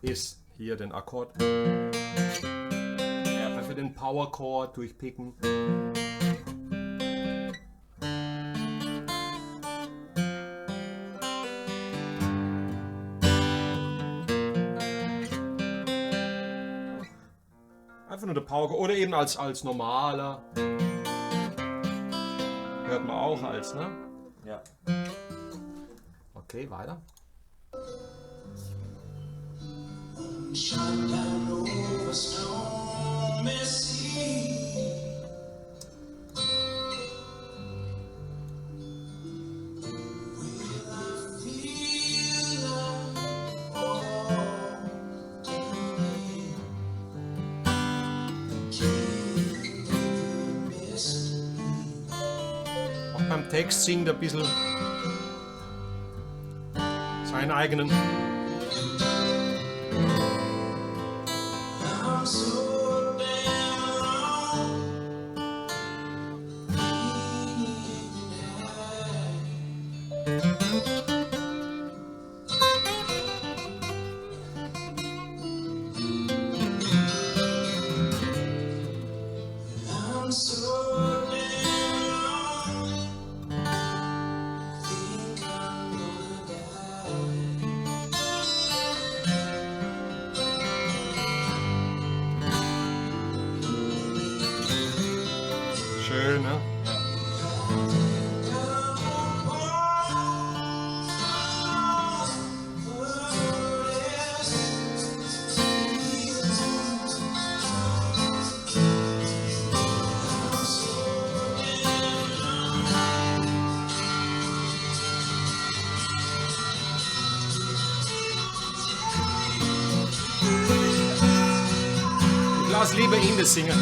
ist Hier den Akkord. Ja. Einfach den Power Chord durchpicken. Einfach nur der Power Chord. Oder eben als normaler. Hört man auch als, ne? Ja. Okay, weiter. Shine down over stormy sea. Will I feel like Auch beim Text singt er ein bisschen seinen eigenen. I'm so damn wrong. I'm so damn wrong. Think I'm gonna die. Schön, ne? Ich lasse lieber ihn das singen.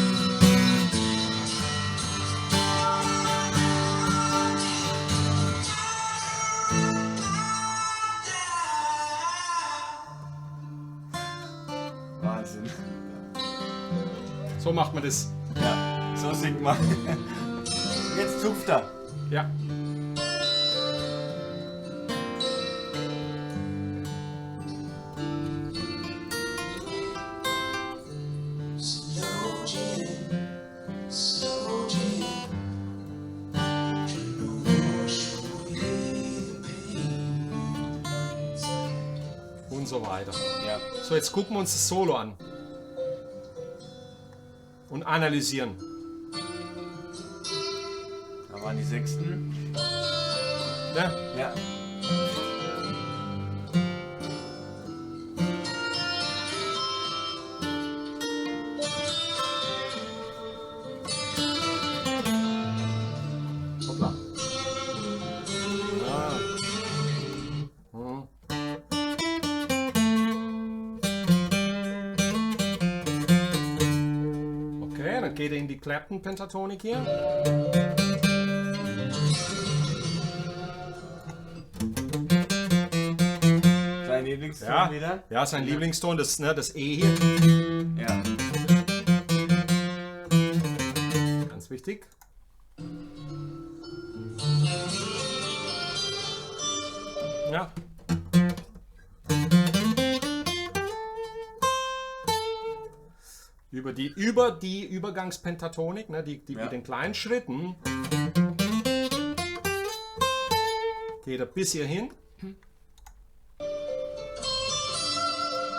Wahnsinn. So macht man das. Ja, so singt man. Jetzt zupft er. Ja. Slow jam, slow jam. Can wash away the pain. Und so weiter. Ja. So, jetzt gucken wir uns das Solo an. Und analysieren. Da waren die Sechsten. Ne? Ja. Hoppla. Ja. Hm. Okay, dann geht er in die Clapton-Pentatonik hier. Sein Lieblingston Ja, wieder. ja, sein Lieblingston, das, ne, das E hier. Ja. Ganz wichtig. Ja. Über die Übergangspentatonik, ne, die Ja. mit den kleinen Schritten, geht er bis hier hin.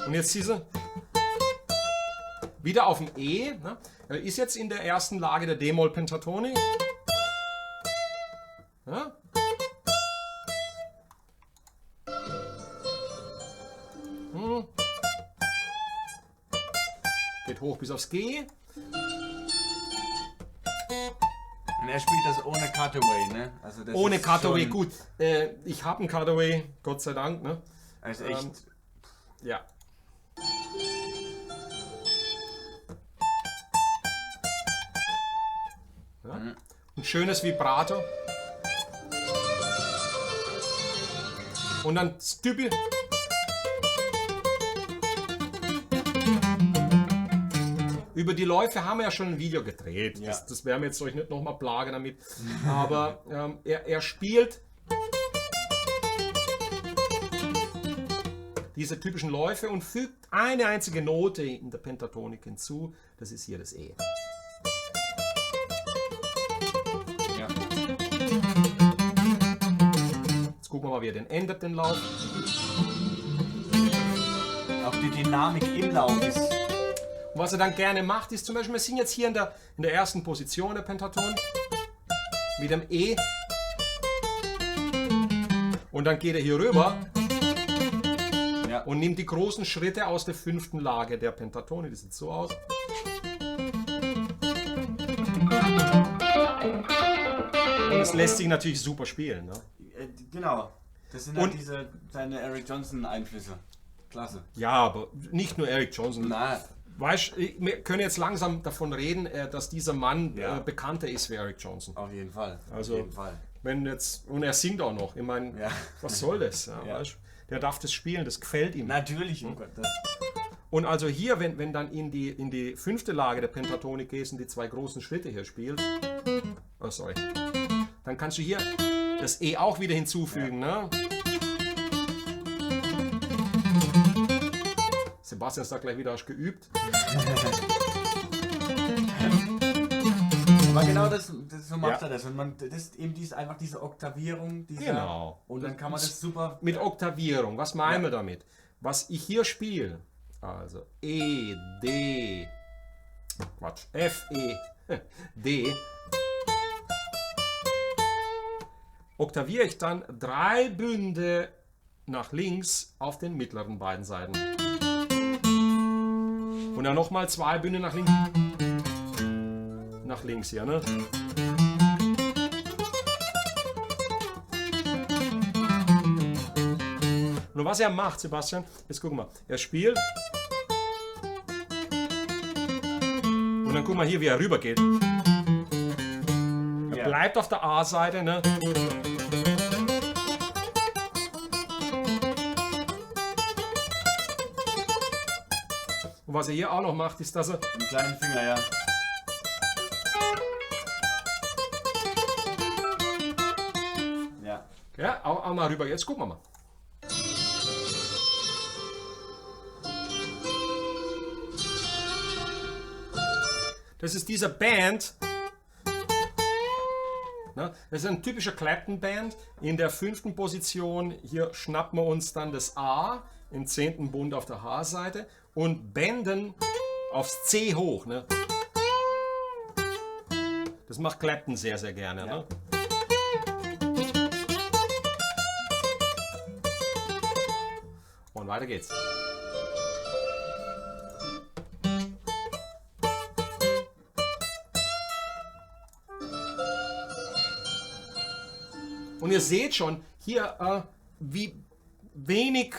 Und jetzt diese wieder auf dem E. Ne? Er ist jetzt in der ersten Lage der D-Moll-Pentatonik. Ja? Geht hoch bis aufs G. Und er spielt das ohne Cutaway, ne? Also das Ohne ist Cutaway, schon- gut. Ich habe einen Cutaway, Gott sei Dank. Ne? Also echt. Ja. Ja. Ein schönes Vibrato. Und dann Stübi. Über die Läufe haben wir ja schon ein Video gedreht. Ja. Das werden wir jetzt euch nicht nochmal plagen damit. Aber er spielt diese typischen Läufe und fügt eine einzige Note in der Pentatonik hinzu. Das ist hier das E. Ja. Jetzt gucken wir mal, wie er den ändert, den Lauf. Auch die Dynamik im Lauf ist. Und was er dann gerne macht, ist zum Beispiel, wir sind jetzt hier in der ersten Position der Pentatonik mit dem E. Und dann geht er hier rüber Ja. und nimmt die großen Schritte aus der 5. Lage der Pentatonik. Das sieht so aus. Und es lässt sich natürlich super spielen. Ne? Genau. Das sind Und- halt seine Eric Johnson Einflüsse. Klasse. Ja, aber nicht nur Eric Johnson. Na, Weißt, wir können jetzt langsam davon reden, dass dieser Mann Ja. bekannter ist wie Eric Johnson. auf jeden Fall. Also- auf jeden Fall. Wenn jetzt, und er singt auch noch. Ich meine, Ja. was soll das? Ja, Ja. weißt, der darf das spielen, das gefällt ihm. Natürlich, oh Gott. Das, Und also hier, wenn dann in die 5. Lage der Pentatonik gehst und die 2 großen Schritte hier spielst, oh sorry, dann kannst du hier das E auch wieder hinzufügen. Ne? Sebastian sagt gleich wieder, hast du geübt. aber genau das so macht Ja. er das. Und man, das ist eben einfach diese Oktavierung. Genau. Und dann kann man das super. Mit Oktavierung, was meinen wir damit? Was ich hier spiele, also E, D, Quatsch, F, E, D, oktaviere ich dann 3 Bünde nach links auf den mittleren beiden Seiten. Und dann nochmal 2 Bünde nach links. Nach links hier, ne? Und was er macht, Sebastian, jetzt gucken wir. Er spielt. Und dann gucken wir hier, wie er rüber geht. Er Ja. bleibt auf der A-Seite, ne? Und was er hier auch noch macht, ist, dass er Mit dem kleinen Finger, ja. Ja. ja, auch mal rüber. Jetzt gucken wir mal. Das ist dieser Band. Ne? Das ist ein typischer Clapton-Band. In der 5. Position hier schnappen wir uns dann das A im 10. Bund auf der H-Seite und benden aufs C hoch. Ne? Das macht Clapton sehr, sehr gerne. Ja. Ne? Und weiter geht's. Und ihr seht schon hier, wie wenig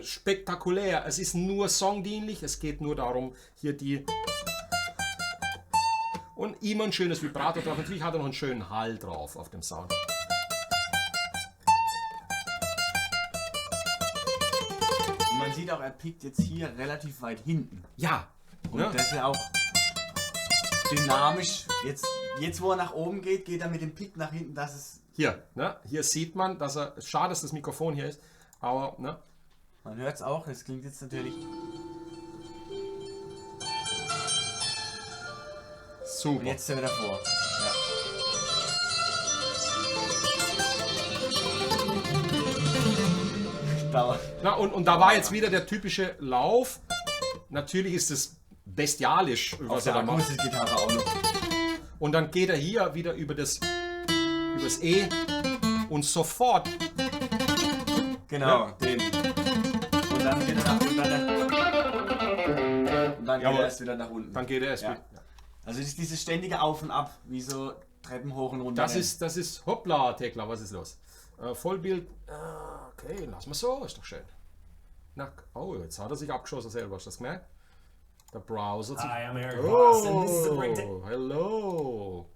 spektakulär. Es ist nur songdienlich. Es geht nur darum, hier die... Und immer ein schönes Vibrato drauf. Natürlich hat er noch einen schönen Hall drauf auf dem Sound. Und man sieht auch, er pickt jetzt hier relativ weit hinten. Ja. Und Ne? das ist ja auch dynamisch. Jetzt wo er nach oben geht, geht er mit dem Pick nach hinten. Das ist. Hier, ne? Hier sieht man, dass er... Schade, dass das Mikrofon hier ist. Aber, ne? Man hört es auch, das klingt jetzt natürlich. Super. Und jetzt ist er wieder vor. Ja. Dauert. Na, und da war jetzt wieder der typische Lauf. Natürlich ist es bestialisch, Auf was er der da macht. Akustikgitarre auch noch. Und dann geht er hier wieder über das E und sofort. Genau, den. Und dann geht er nach unten. Und dann geht Jawohl. er erst wieder nach unten. Dann geht er erst Ja. wieder. Also es ist dieses ständige Auf und Ab, wie so Treppen hoch und runter. Das ist hoppla, Tekla, was ist los? Vollbild. Okay, lass mal so, ist doch schön. Na, oh, jetzt hat er sich abgeschossen selber, hast du das gemerkt? Der Browser. hat sich- Hi, I'm Eric Voss, and this is a breakdown. Oh, hello.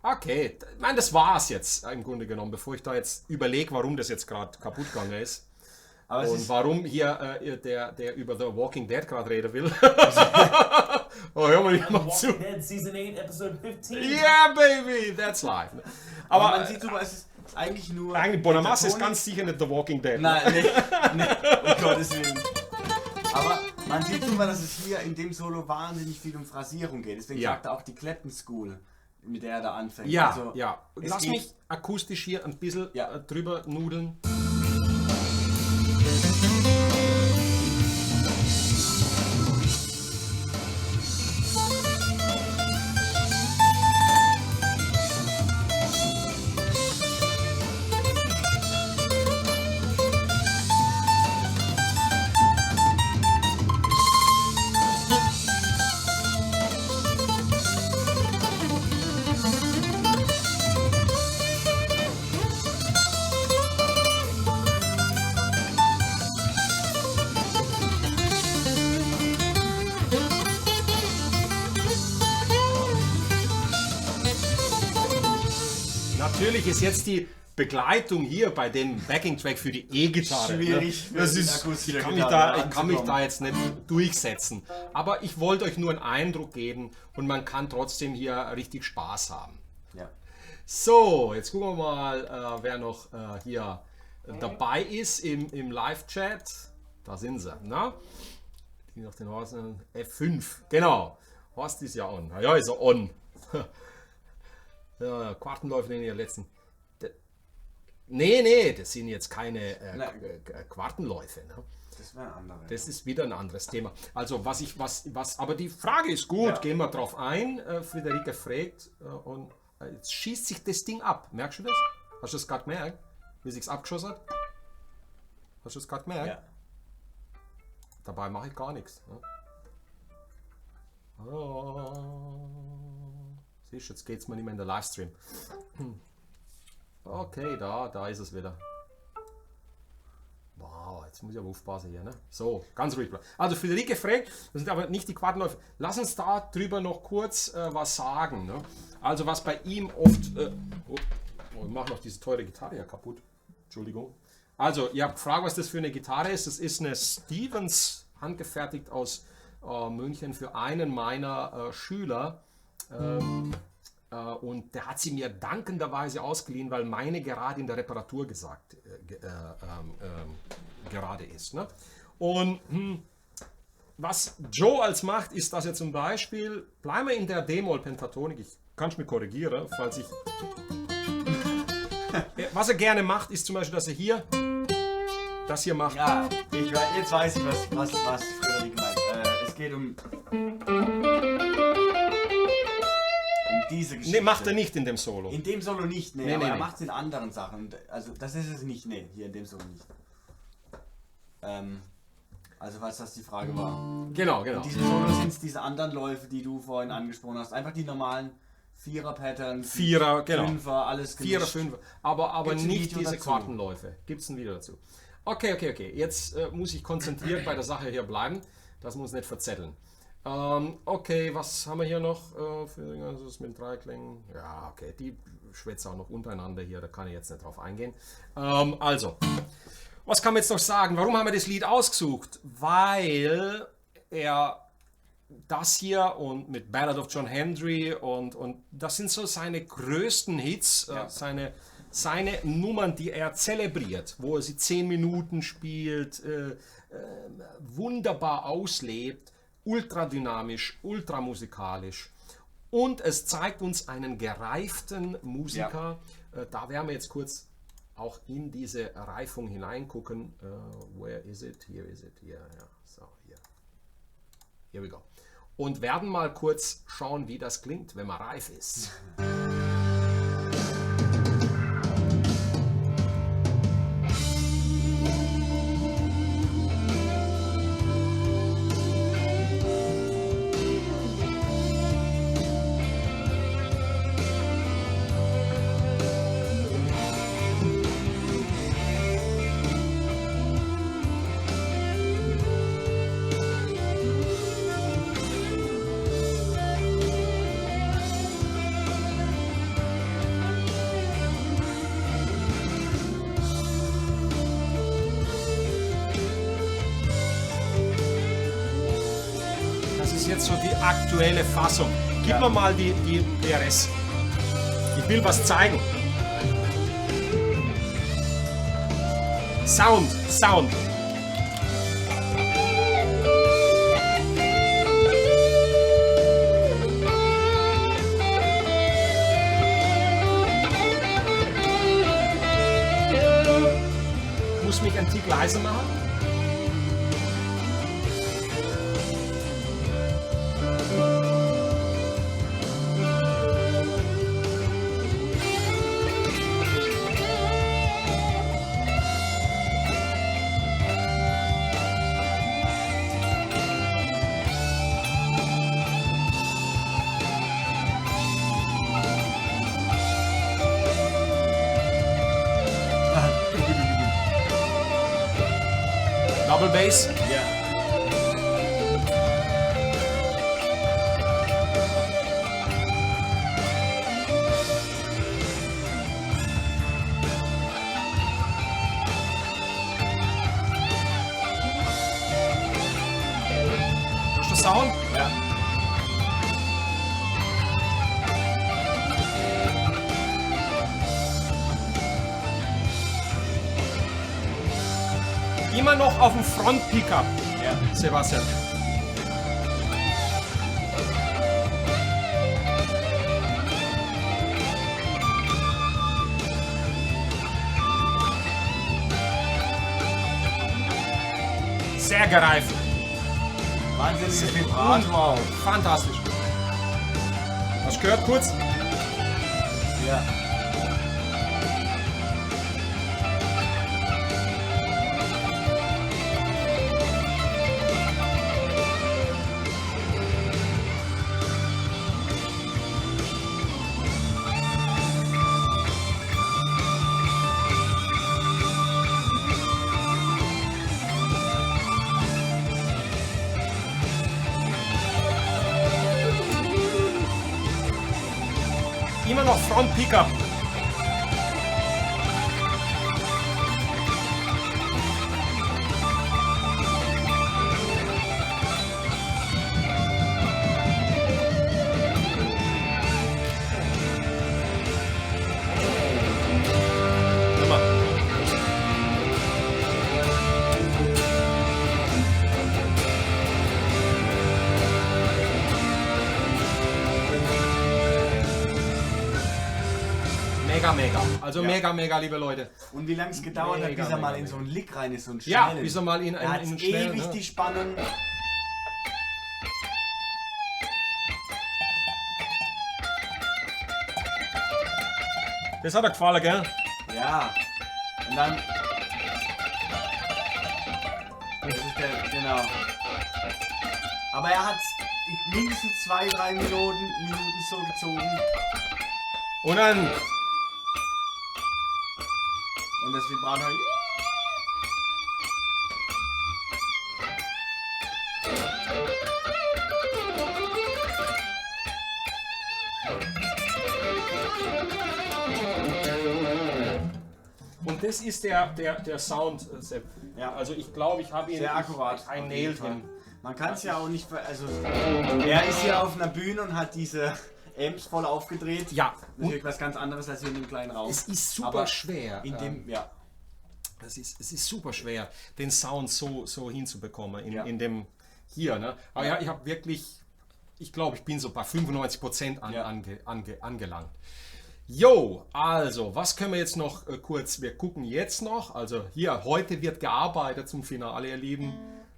Okay, ich meine, das war's jetzt im Grunde genommen, bevor ich da jetzt überlege, warum das jetzt gerade kaputt gegangen ist. Aber es Und ist, warum hier der über The Walking Dead gerade reden will. Oh, hör mal jemand zu. Walking Dead Season 8, Episode 15. Yeah, baby, that's life. aber Aber man sieht super, es ist ist eigentlich nur... Eigentlich Bonamassa ist Pentatonik. ganz sicher nicht The Walking Dead. Nein, nee, um Gottes Willen. Aber man sieht super, dass es hier in dem Solo wahnsinnig viel um Phrasierung geht. Deswegen Ja. sagt er auch die Clapton School, mit der er da anfängt. Ja, Also, ja. es Lass geht- mich akustisch hier ein bisschen Ja. drüber nudeln. Natürlich ist jetzt die Begleitung hier bei dem Backing-Track für die E-Gitarre. Schwierig Ne? Das für ist, die akustische ich kann mich Gitarre da, ich kann mich anzukommen. da jetzt nicht durchsetzen. Aber ich wollte euch nur einen Eindruck geben und man kann trotzdem hier richtig Spaß haben. Ja. So, jetzt gucken wir mal, wer noch hier dabei ist im Live-Chat. Da sind sie, ne? Die noch den Horst F5, genau. Horst ist ja on. Ja, ist er on. Ja, Quartenläufe in der letzten. Nee, das sind jetzt keine Quartenläufe. Ne? Das wäre ein anderer. Das ist wieder ein anderes Thema. Also aber die Frage ist gut, Ja. gehen wir drauf ein. Friederike fragt und jetzt schießt sich das Ding ab. Merkst du das? Hast du das gerade gemerkt? Wie sich's abgeschossen hat? Hast du das gerade gemerkt? Ja. Dabei mache ich gar nichts. Ne? Siehst du, jetzt geht es mir nicht mehr in der Livestream. Okay, da ist es wieder. Wow, jetzt muss ich aber aufpassen hier. Ne? So, ganz ruhig bleiben. Also Friederike fragt, das sind aber nicht die Quartenläufe. Lass uns da drüber noch kurz was sagen. Ne? Also was bei ihm oft... ich mache noch diese teure Gitarre ja kaputt. Entschuldigung. Also, ihr habt gefragt, was das für eine Gitarre ist. Das ist eine Stevens, handgefertigt aus München für einen meiner Schüler. Und der hat sie mir dankenderweise ausgeliehen, weil meine gerade in der Reparatur gerade ist. Ne? Und was Joe als macht, ist, dass er zum Beispiel, bleiben wir in der D-Moll-Pentatonik, ich kann mich korrigieren, falls ich... Was er gerne macht, ist zum Beispiel, dass er hier das hier macht. Ja, jetzt weiß ich, was Friederike meint. Es geht um diese Geschichte. Ne, macht er nicht in dem Solo. In dem Solo nicht, Nee, aber nee, er nee. macht es in anderen Sachen. Also das ist es nicht, hier in dem Solo nicht. Also was das die Frage war. Genau. In diesem Solo sind es diese anderen Läufe, die du vorhin angesprochen hast. Einfach die normalen Vierer-Patterns. Vierer, genau. Fünfer, alles gemischt. Vierer, Fünfer. Aber Gibt's ein nicht Video diese dazu? Quartenläufe. Gibt es ein Video dazu. Okay. Jetzt muss ich konzentriert bei der Sache hier bleiben. Das muss nicht verzetteln. Okay, was haben wir hier noch? Das ist mit Dreiklängen. Ja, okay. Die schwätzen auch noch untereinander hier. Da kann ich jetzt nicht drauf eingehen. Also, was kann man jetzt noch sagen? Warum haben wir das Lied ausgesucht? Weil er das hier und mit Ballad of John Hendry und das sind so seine größten Hits, Ja. seine Nummern, die er zelebriert, wo er sie 10 Minuten spielt, wunderbar auslebt, ultra dynamisch, ultra musikalisch und es zeigt uns einen gereiften Musiker. Da werden wir jetzt kurz auch in diese Reifung hineingucken. Where is it? Here is it. Here, ja. So, hier. Here we go. Und werden mal kurz schauen, wie das klingt, wenn man reif ist. Das ist jetzt so die aktuelle Fassung. Gib mir mal die PRS. Ich will was zeigen. Sound, Sound. Ich muss mich ein Tick leiser machen. Double Bass. Ja. Hörst du Sound? Ja. Immer noch auf dem Front Pickup, Ja. Sebastian. Sehr gereift. Wahnsinniges Vibrato auch. Fantastisch. Hast du gehört kurz? Ja. Immer noch Front Pickup. Immer. Mega. Also Ja. mega, liebe Leute. Und wie lange es gedauert hat, Mega, bis er mal mega, in so einen Lick rein ist, so einen Ja, schnellen. bis er mal in Da hat's einen schnellen, ewig ne? die Spannung. Das hat er gefallen, gell? Ja. Und dann. Das ist der, genau. Aber er hat mindestens 2-3 Minuten so gezogen. Und dann Und das Vibrato. und das ist der Sound, Sepp. Ja. Also ich glaube, ich habe ihn Sehr akkurat. I auf nailed jeden Fall. him. Man kann es ja auch nicht. Also, er ist hier auf einer Bühne und hat diese Amps voll aufgedreht. Ja. Natürlich was ganz anderes als hier in dem kleinen Raum. Es ist super Aber schwer. In dem, ja. Es ist super schwer, den Sound so hinzubekommen Ja. in dem hier. Ne? Aber ja, ich habe wirklich, ich glaube, ich bin so bei 95% Ja. angelangt. Jo, also, was können wir jetzt noch kurz, wir gucken jetzt noch, also hier, heute wird gearbeitet zum Finale, ihr Lieben.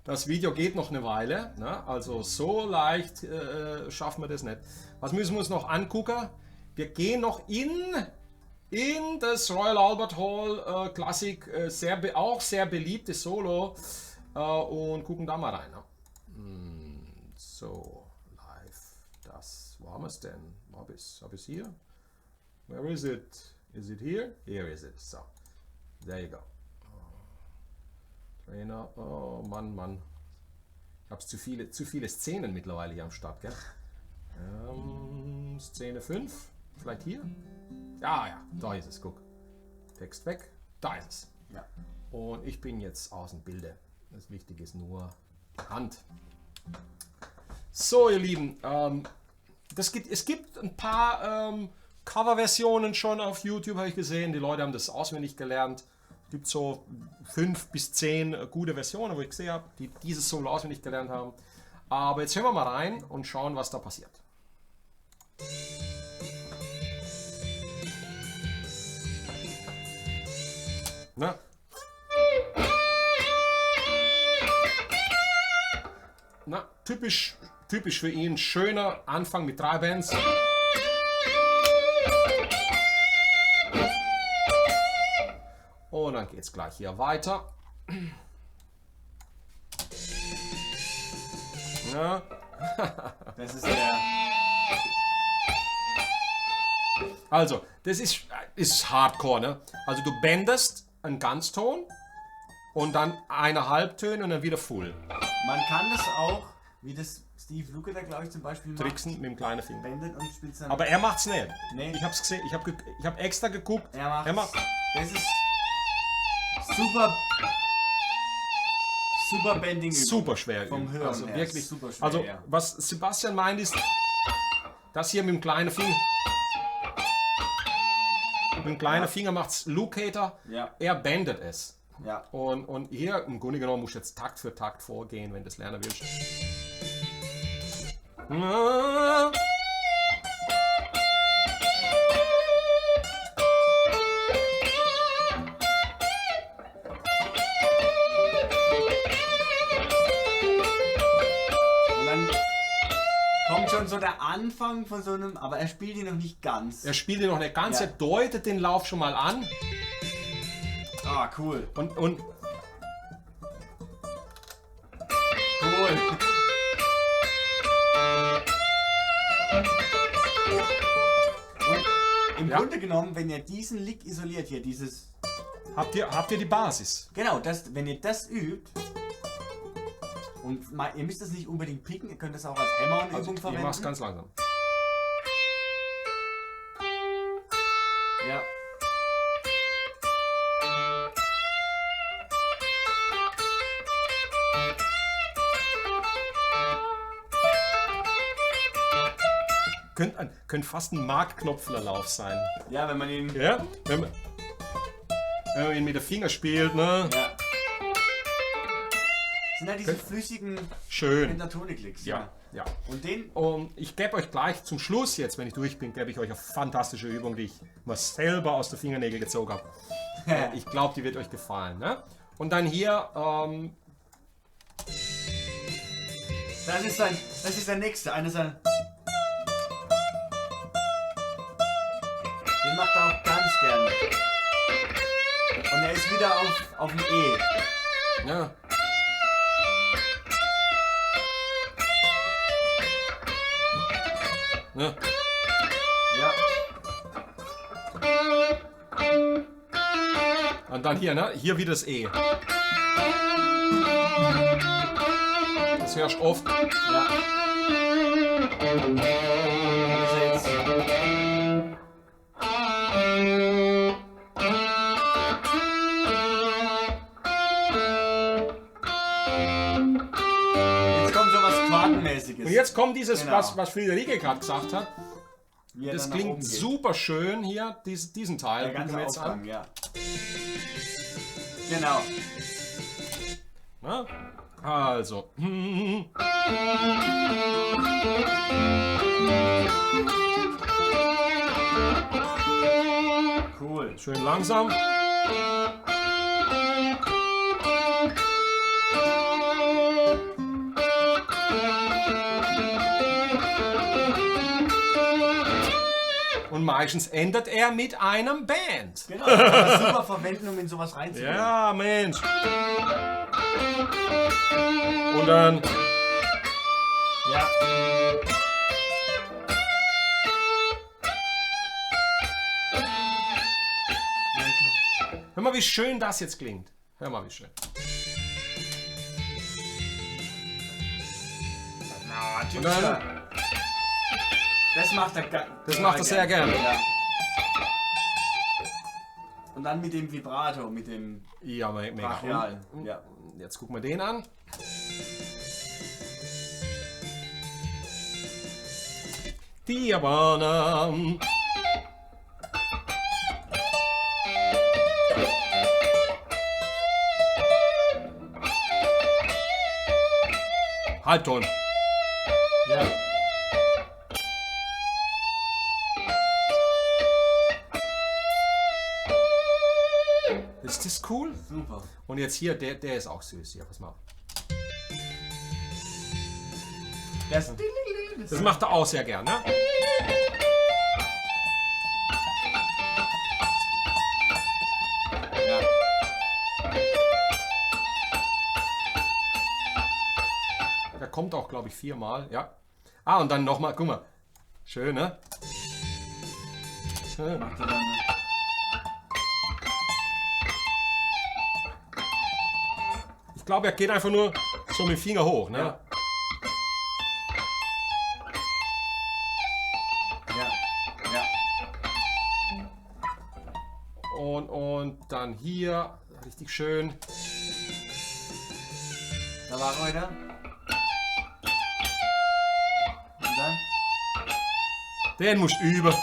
Das Video geht noch eine Weile, ne? Also so leicht schaffen wir das nicht. Was müssen wir uns noch angucken? Wir gehen noch in das Royal Albert Hall Classic, auch sehr beliebtes Solo und gucken da mal rein. Ne? So, live, wo haben wir es denn? Hab ich's hier? Where is it? Is it here? Here is it. So, there you go. Trainer, oh Mann. Ich habe zu viele Szenen mittlerweile hier am Start, gell? Szene 5, vielleicht hier? Ja, da ist es, guck. Text weg, da ist es. Ja. Und ich bin jetzt aus dem Bilde. Das Wichtige ist nur Hand. So, ihr Lieben, es gibt ein paar Coverversionen schon auf YouTube, habe ich gesehen. Die Leute haben das auswendig gelernt. gibt so 5 bis 10 gute Versionen, wo ich gesehen habe, die dieses Solo auswendig gelernt haben. Aber jetzt hören wir mal rein und schauen, was da passiert. Na? Na, typisch für ihn, schöner Anfang mit 3 Bands. Und dann geht es gleich hier weiter. Ja. Das ist der. Also, das ist Hardcore, ne? Also du bändest einen Ganzton und dann eine Halbtöne und dann wieder Full. Man kann das auch, wie das Steve Lukather, glaube ich, zum Beispiel macht. Tricksen mit dem kleinen Finger. Wendet und spielt dann. Aber er macht's nicht. Nee. Ich hab's gesehen, ich hab extra geguckt. er macht. macht Das ist super. Super Bending. super schwer. Vom Hören also her, wirklich. super schwer, Also ja. was Sebastian meint ist, das hier mit dem kleinen Finger. Mit dem kleinen Finger macht's Lukather. Ja. Er bändet es. Ja. Und hier im Grunde genommen musst du jetzt Takt für Takt vorgehen, wenn du das lernen willst. Und dann kommt schon so der Anfang von so einem, aber er spielt ihn noch nicht ganz. Er spielt ihn noch nicht ganz, Ja. er deutet den Lauf schon mal an. Ah, cool. Und Cool. Und im Ja. Grunde genommen, wenn ihr diesen Lick isoliert hier, dieses. habt ihr die Basis? Genau, das, wenn ihr das übt. Und ihr müsst das nicht unbedingt picken, ihr könnt das auch als Hammer-Übung Also, ihr verwenden. machst ganz langsam. Ja. Könnte fast ein Markknopflerlauf sein. Ja, wenn man ihn. Ja? Wenn man ihn mit den Fingern spielt, ne? Ja. Das sind halt diese flüssigen Schön. Pentatonik-Licks. Ja, ja. Und den. Und ich gebe euch gleich zum Schluss jetzt, wenn ich durch bin, gebe ich euch eine fantastische Übung, die ich mal selber aus den Fingernägeln gezogen habe. Ich glaube, die wird euch gefallen. Ne? Und dann hier, Das ist der nächste. Einer seiner. Den macht er auch ganz gerne. Und er ist wieder auf dem E. ja, ne? Ja. Und dann hier, ne? Hier wieder das E. Das hörst du oft. Ja. Und ist er jetzt. Jetzt kommt so was Quartenmäßiges. Und jetzt kommt dieses, Genau. was Friederike gerade gesagt hat. Wie er Das dann nach oben klingt geht. super schön hier, diesen Teil. Der Gucken ganze wir jetzt Aufgang, an. ja. Genau. Na? Also. Cool. Schön langsam. Und meistens endet er mit einem Band. Genau, das ist eine super Verwendung, um in sowas reinzugehen. Ja, Mensch. Und dann. Ja. Hör mal, wie schön das jetzt klingt. Hör mal, wie schön. Na, Und typischer. dann, Das macht er Das macht er sehr gerne. Ja. Und dann mit dem Vibrato, mit dem ja, mega. Brachial. Und Ja. jetzt gucken wir den an. Diabana. Halbton. Ja. Ist das cool? Super. Und jetzt hier, der ist auch süß. Hier, pass mal auf. Das macht er auch sehr gern, ne? Ja. Der kommt auch, glaube ich, 4-mal, ja. Ah, und dann nochmal, guck mal. Schön, ne? Schön. Macht er dann, Ich glaube, er geht einfach nur so mit dem Finger hoch, ne? Ja. Ja. Ja. Und dann hier, richtig schön. Da war er wieder. Und dann? Den musst du üben.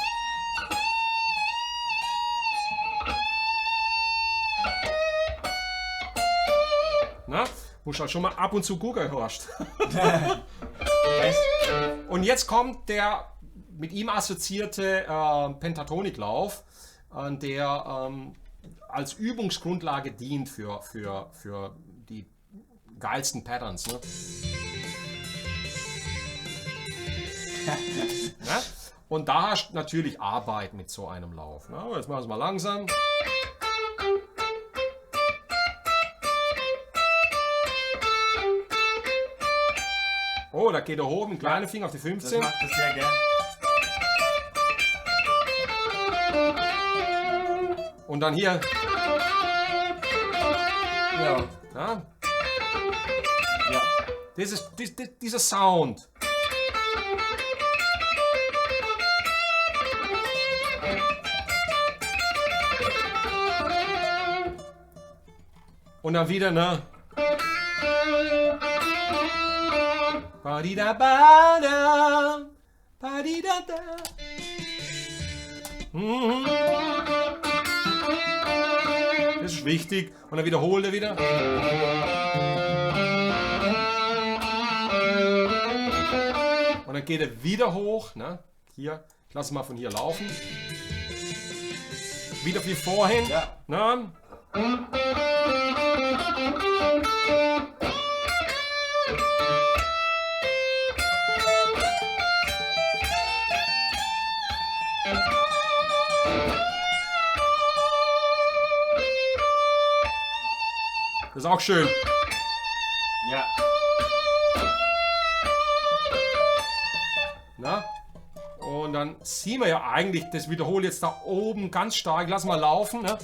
Na, musst halt schon mal ab und zu gucken, Horst. Und jetzt kommt der mit ihm assoziierte Pentatoniklauf, der als Übungsgrundlage dient für die geilsten Patterns. Ne? Ja? Und da hast du natürlich Arbeit mit so einem Lauf. Ne? Jetzt machen wir es mal langsam. Oh, da geht er hoch mit dem kleinen Finger auf die Das 15. macht er sehr gern. Und dann hier. Ja. Ja, Ja. dieser Sound. Und dann wieder, ne? Ba-di-da-ba-da, ba-di-da-da. Mhm. Das ist wichtig. Und dann wiederholt er wieder. Und dann geht er wieder hoch. Ne? Hier, ich lasse mal von hier laufen. Wieder wie vorhin. Ja. Ne? Das ist auch schön. Ja. Na? Und dann sehen wir ja eigentlich, das wiederhole jetzt da oben ganz stark. Lass mal laufen. Ne?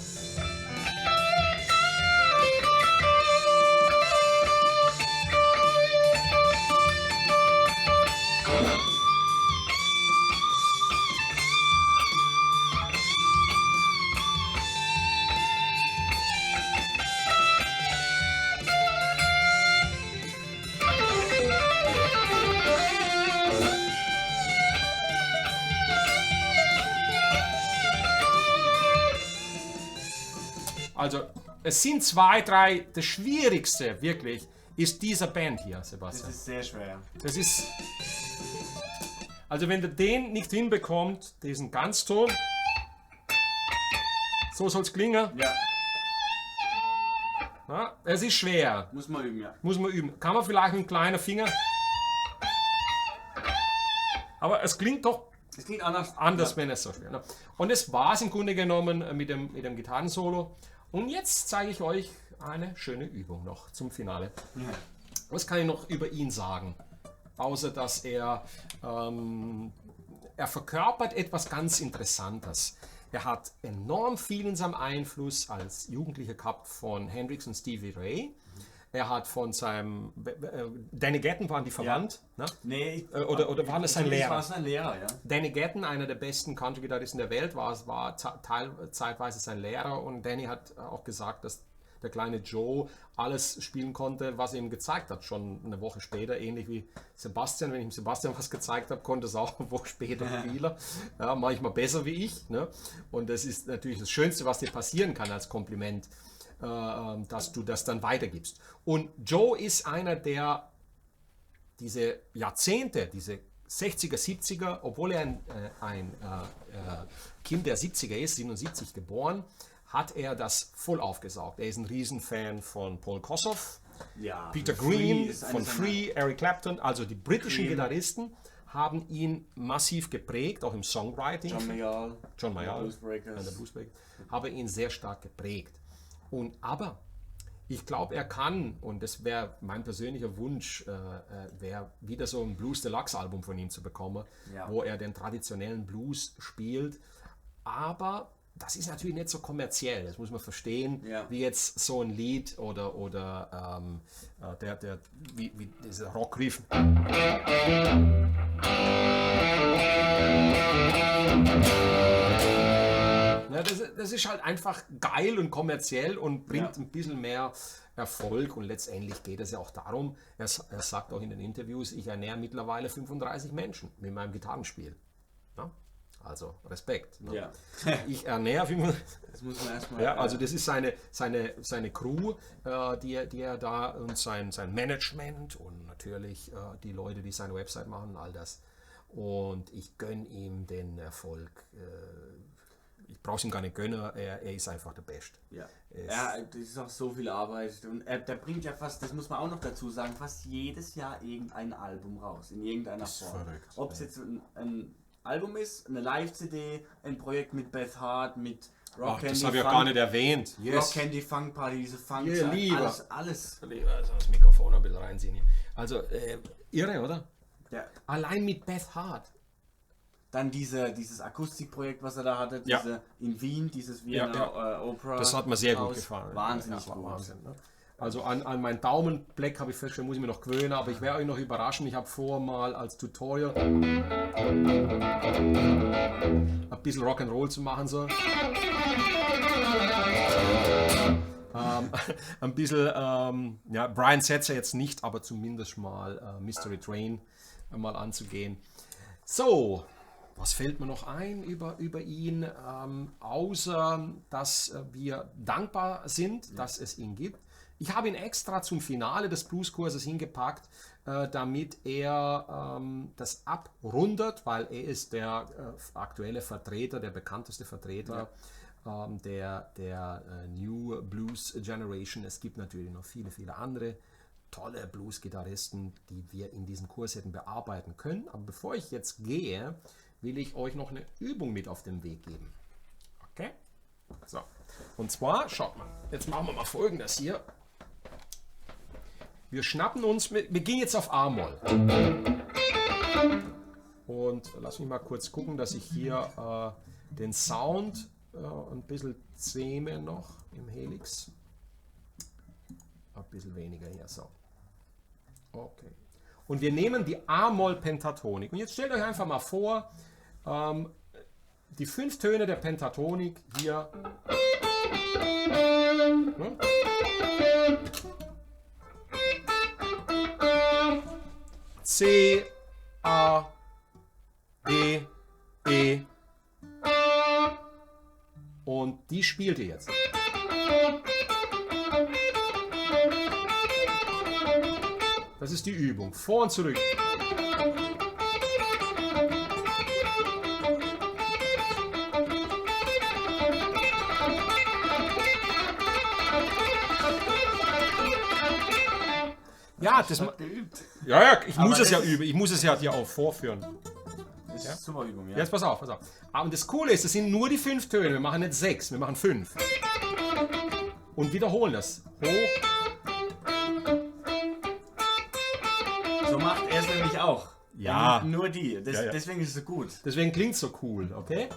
Also, es sind 2, 3. Das Schwierigste wirklich ist dieser Band hier, Das Sebastian. ist sehr schwer. Das ist. Also, wenn der den nicht hinbekommt, diesen Ganzton. So soll es klingen. Ja. Ja, es ist schwer. Muss man üben, ja. Muss man üben. Kann man vielleicht mit einem kleinen Finger. Aber es klingt doch Es klingt anders. anders, Ja. wenn es so schwer ist. Und das war es im Grunde genommen mit dem Gitarrensolo. Und jetzt zeige ich euch eine schöne Übung noch zum Finale. Ja. Was kann ich noch über ihn sagen? Außer dass er verkörpert etwas ganz Interessantes. Er hat enorm viel in seinem Einfluss als Jugendlicher gehabt von Hendrix und Stevie Ray. Er hat von seinem Danny Gatton waren die verwandt, ne? Nee. Oder war das sein Lehrer? War es ein Lehrer, ja. Danny Gatton, einer der besten Country-Gitarristen der Welt, war zeitweise sein Lehrer, und Danny hat auch gesagt, dass der kleine Joe alles spielen konnte, was er ihm gezeigt hat, schon eine Woche später, ähnlich wie Sebastian. Wenn ich ihm Sebastian was gezeigt habe, konnte es auch eine Woche später spielen. Ja, manchmal besser wie ich. Ne? Und das ist natürlich das Schönste, was dir passieren kann als Kompliment, dass du das dann weitergibst. Und Joe ist einer, der diese Jahrzehnte, diese 60er, 70er, obwohl er ein Kind der 70er ist, 77 geboren, hat er das voll aufgesaugt. Er ist ein Riesenfan von Paul Kossoff, Ja, Peter Free Green, ist von eines Free, Eric Clapton, also die britischen Cream. Gitarristen haben ihn massiv geprägt, auch im Songwriting. John Mayall, Bluesbreakers. Der Bluesbreakers, habe ihn sehr stark geprägt. Aber ich glaube, er kann, und das wäre mein persönlicher Wunsch, wäre wieder so ein Blues Deluxe Album von ihm zu bekommen, Ja. wo er den traditionellen Blues spielt. Aber das ist natürlich nicht so kommerziell, das muss man verstehen, Ja. wie jetzt so ein Lied oder wie dieser Rockriff. Ja, das ist halt einfach geil und kommerziell und bringt Ja. ein bisschen mehr Erfolg, und letztendlich geht es ja auch darum, er sagt auch in den Interviews, ich ernähre mittlerweile 35 Menschen mit meinem Gitarrenspiel. Ja? Also Respekt. Ne? Ja. Ich ernähre 35. Das muss man erstmal. Ja, also das ist seine Crew, die er da, und sein Management und natürlich die Leute, die seine Website machen, all das. Und ich gönne ihm den Erfolg. Ich brauche es ihm gar nicht gönnen, er ist einfach der Beste. Ja. Ja, das ist auch so viel Arbeit. Und der bringt ja fast, das muss man auch noch dazu sagen, fast jedes Jahr irgendein Album raus, in irgendeiner ist Form. verrückt, Ob es jetzt ein Album ist, eine Live-CD, ein Projekt mit Beth Hart, mit Rock Das Candy habe ich ja Funk, gar nicht erwähnt. Rock Candy Funk Party, diese Funk, Ja, lieber. alles. Also das Mikrofon ein bisschen reinziehen hier. Also irre, oder? Ja. Allein mit Beth Hart. Dann dieses Akustikprojekt, was er da hatte, Ja. diese in Wien, dieses Wiener Opera. Das hat mir sehr gut Haus. gefallen. Wahnsinnig Ja, war gut. Wahnsinn, ne? Also an mein Daumenbleck habe ich festgestellt, muss ich mir noch gewöhnen, aber ich werde euch noch überraschen. Ich habe vor, mal als Tutorial ein bisschen Rock'n'Roll zu machen. So. Ein bisschen, ja, Brian Setzer jetzt nicht, aber zumindest mal Mystery Train mal anzugehen. So, was fällt mir noch ein über ihn, außer dass wir dankbar sind, dass es ihn gibt. Ich habe ihn extra zum Finale des Blueskurses hingepackt, damit er das abrundet, weil er ist der aktuelle Vertreter, der bekannteste Vertreter der New Blues Generation. Es gibt natürlich noch viele, viele andere tolle Blues-Gitarristen, die wir in diesem Kurs hätten bearbeiten können. Aber bevor ich jetzt gehe, will ich euch noch eine Übung mit auf den Weg geben. Okay? So. Und zwar, schaut mal, jetzt machen wir mal Folgendes hier. Wir schnappen uns, wir gehen jetzt auf A-Moll. Und lass mich mal kurz gucken, dass ich hier den Sound ein bisschen zähme noch im Helix. Ein bisschen weniger hier, so. Okay. Und wir nehmen die A-Moll-Pentatonik. Und jetzt stellt euch einfach mal vor, die 5 Töne der Pentatonik hier. Ne? C, A, D, E. Und die spielt ihr jetzt. Das ist die Übung. Vor und zurück. Ja, das Geübt. ja, ich muss Aber es ja das- üben. Ich muss es ja dir auch vorführen. Das ist super Übung, ja. Jetzt pass auf, pass auf. Und das Coole ist, es sind nur die 5 Töne. Wir machen nicht 6, wir machen 5. Und wiederholen das. Hoch. So macht er es nämlich auch. Ja. Er nimmt nur die. Ja, ja. Deswegen ist es so gut. Deswegen klingt es so cool, okay?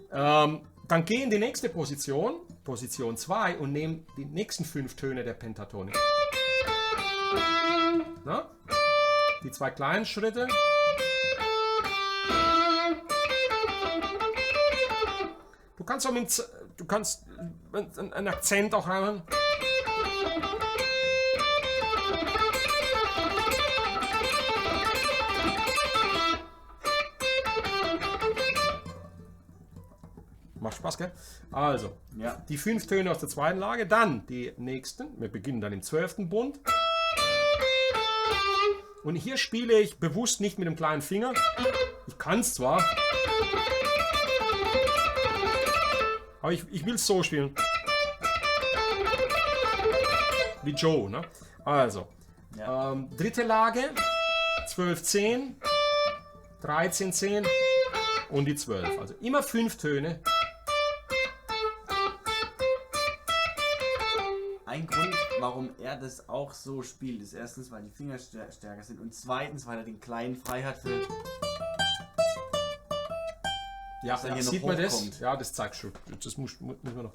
Dann geh in die nächste Position, Position 2, und nehm die nächsten 5 Töne der Pentatonik. Na? Die 2 kleinen Schritte. Du kannst auch du kannst einen Akzent auch rein. Macht Spaß, gell? Also, Ja. die 5 Töne aus der zweiten Lage, dann die nächsten. Wir beginnen dann im 12. Bund. Und hier spiele ich bewusst nicht mit dem kleinen Finger. Ich kann es zwar, aber ich will es so spielen. Wie Joe, ne? Also, Ja. dritte Lage, 12, 10, 13, 10 und die 12. Also immer 5 Töne. Ein Grund, warum er das auch so spielt, ist erstens, weil die Finger stärker sind und zweitens, weil er den kleinen frei hat für... Ja, er hier noch sieht man das? hochkommt. Ja, das zeigt schon. Das muss man noch.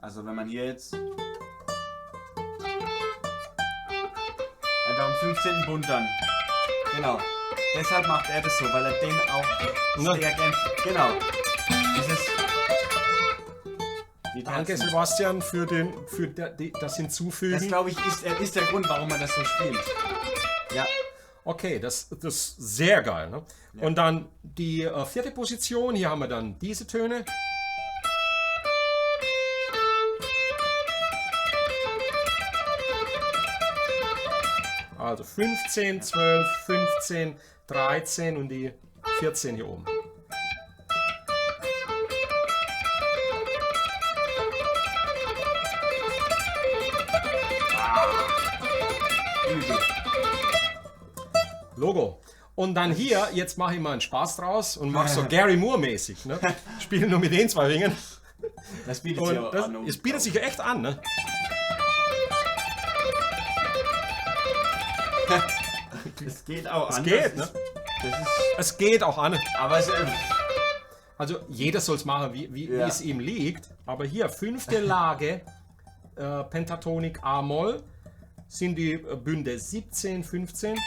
Also wenn man hier jetzt... Einfach am 15. Bund dann. Genau. Deshalb macht er das so, weil er den auch Ja. sehr gern... Genau. Dieses... Die Danke, Tanzen. Sebastian, für das Das Hinzufügen. glaube ich ist der Grund, warum er das so spielt. Ja. Okay, das ist sehr geil. Ne? Ja. Und dann die vierte Position. Hier haben wir dann diese Töne. Also 15, 12, 15, 13 und die 14 hier oben. Übel. Logo. Und dann hier, jetzt mache ich mal einen Spaß draus und mache so Gary Moore-mäßig. Ne? Spiele nur mit den 2 Fingern. Das bietet sich Und auch das, an. es bietet sich echt an. Ne? Es geht auch Es an. geht, ne? Das ist, Es geht auch an. aber es, Also jeder soll es machen, wie Ja. es ihm liegt. Aber hier, 5. Lage, Pentatonik A-Moll, sind die Bünde 17, 15.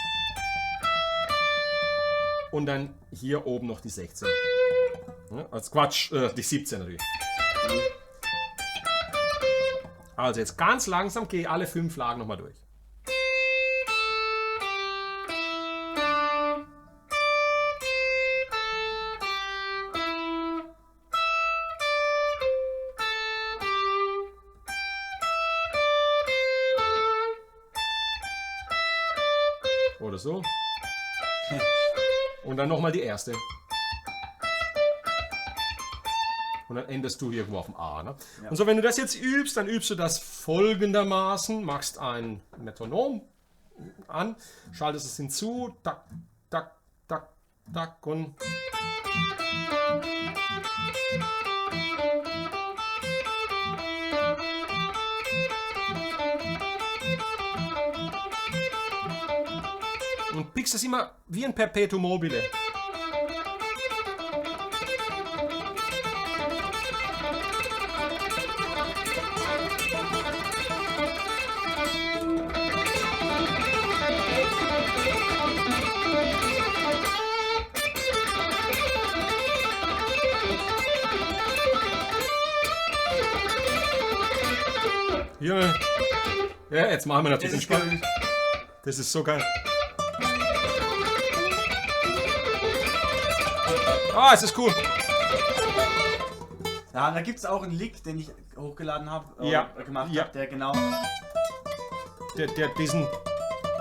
Und dann hier oben noch die 16. Ja, als Quatsch, die 17 natürlich. Also jetzt ganz langsam gehe alle 5 Lagen nochmal durch. Oder so. Und dann nochmal die erste. Und dann endest du irgendwo auf dem A. Ne? Ja. Und so, wenn du das jetzt übst, dann übst du das folgendermaßen. Machst ein Metronom an, schaltest es hinzu, tak, tak, tak, tak und... Und pickst das immer wie ein Perpetuum mobile. Hier. Ja, jetzt machen wir natürlich den Spaß. Das ist so geil. Ah, es ist cool. Ja, da gibt es auch einen Lick, den ich hochgeladen habe, Ja, gemacht ja. habe, der genau... Der diesen.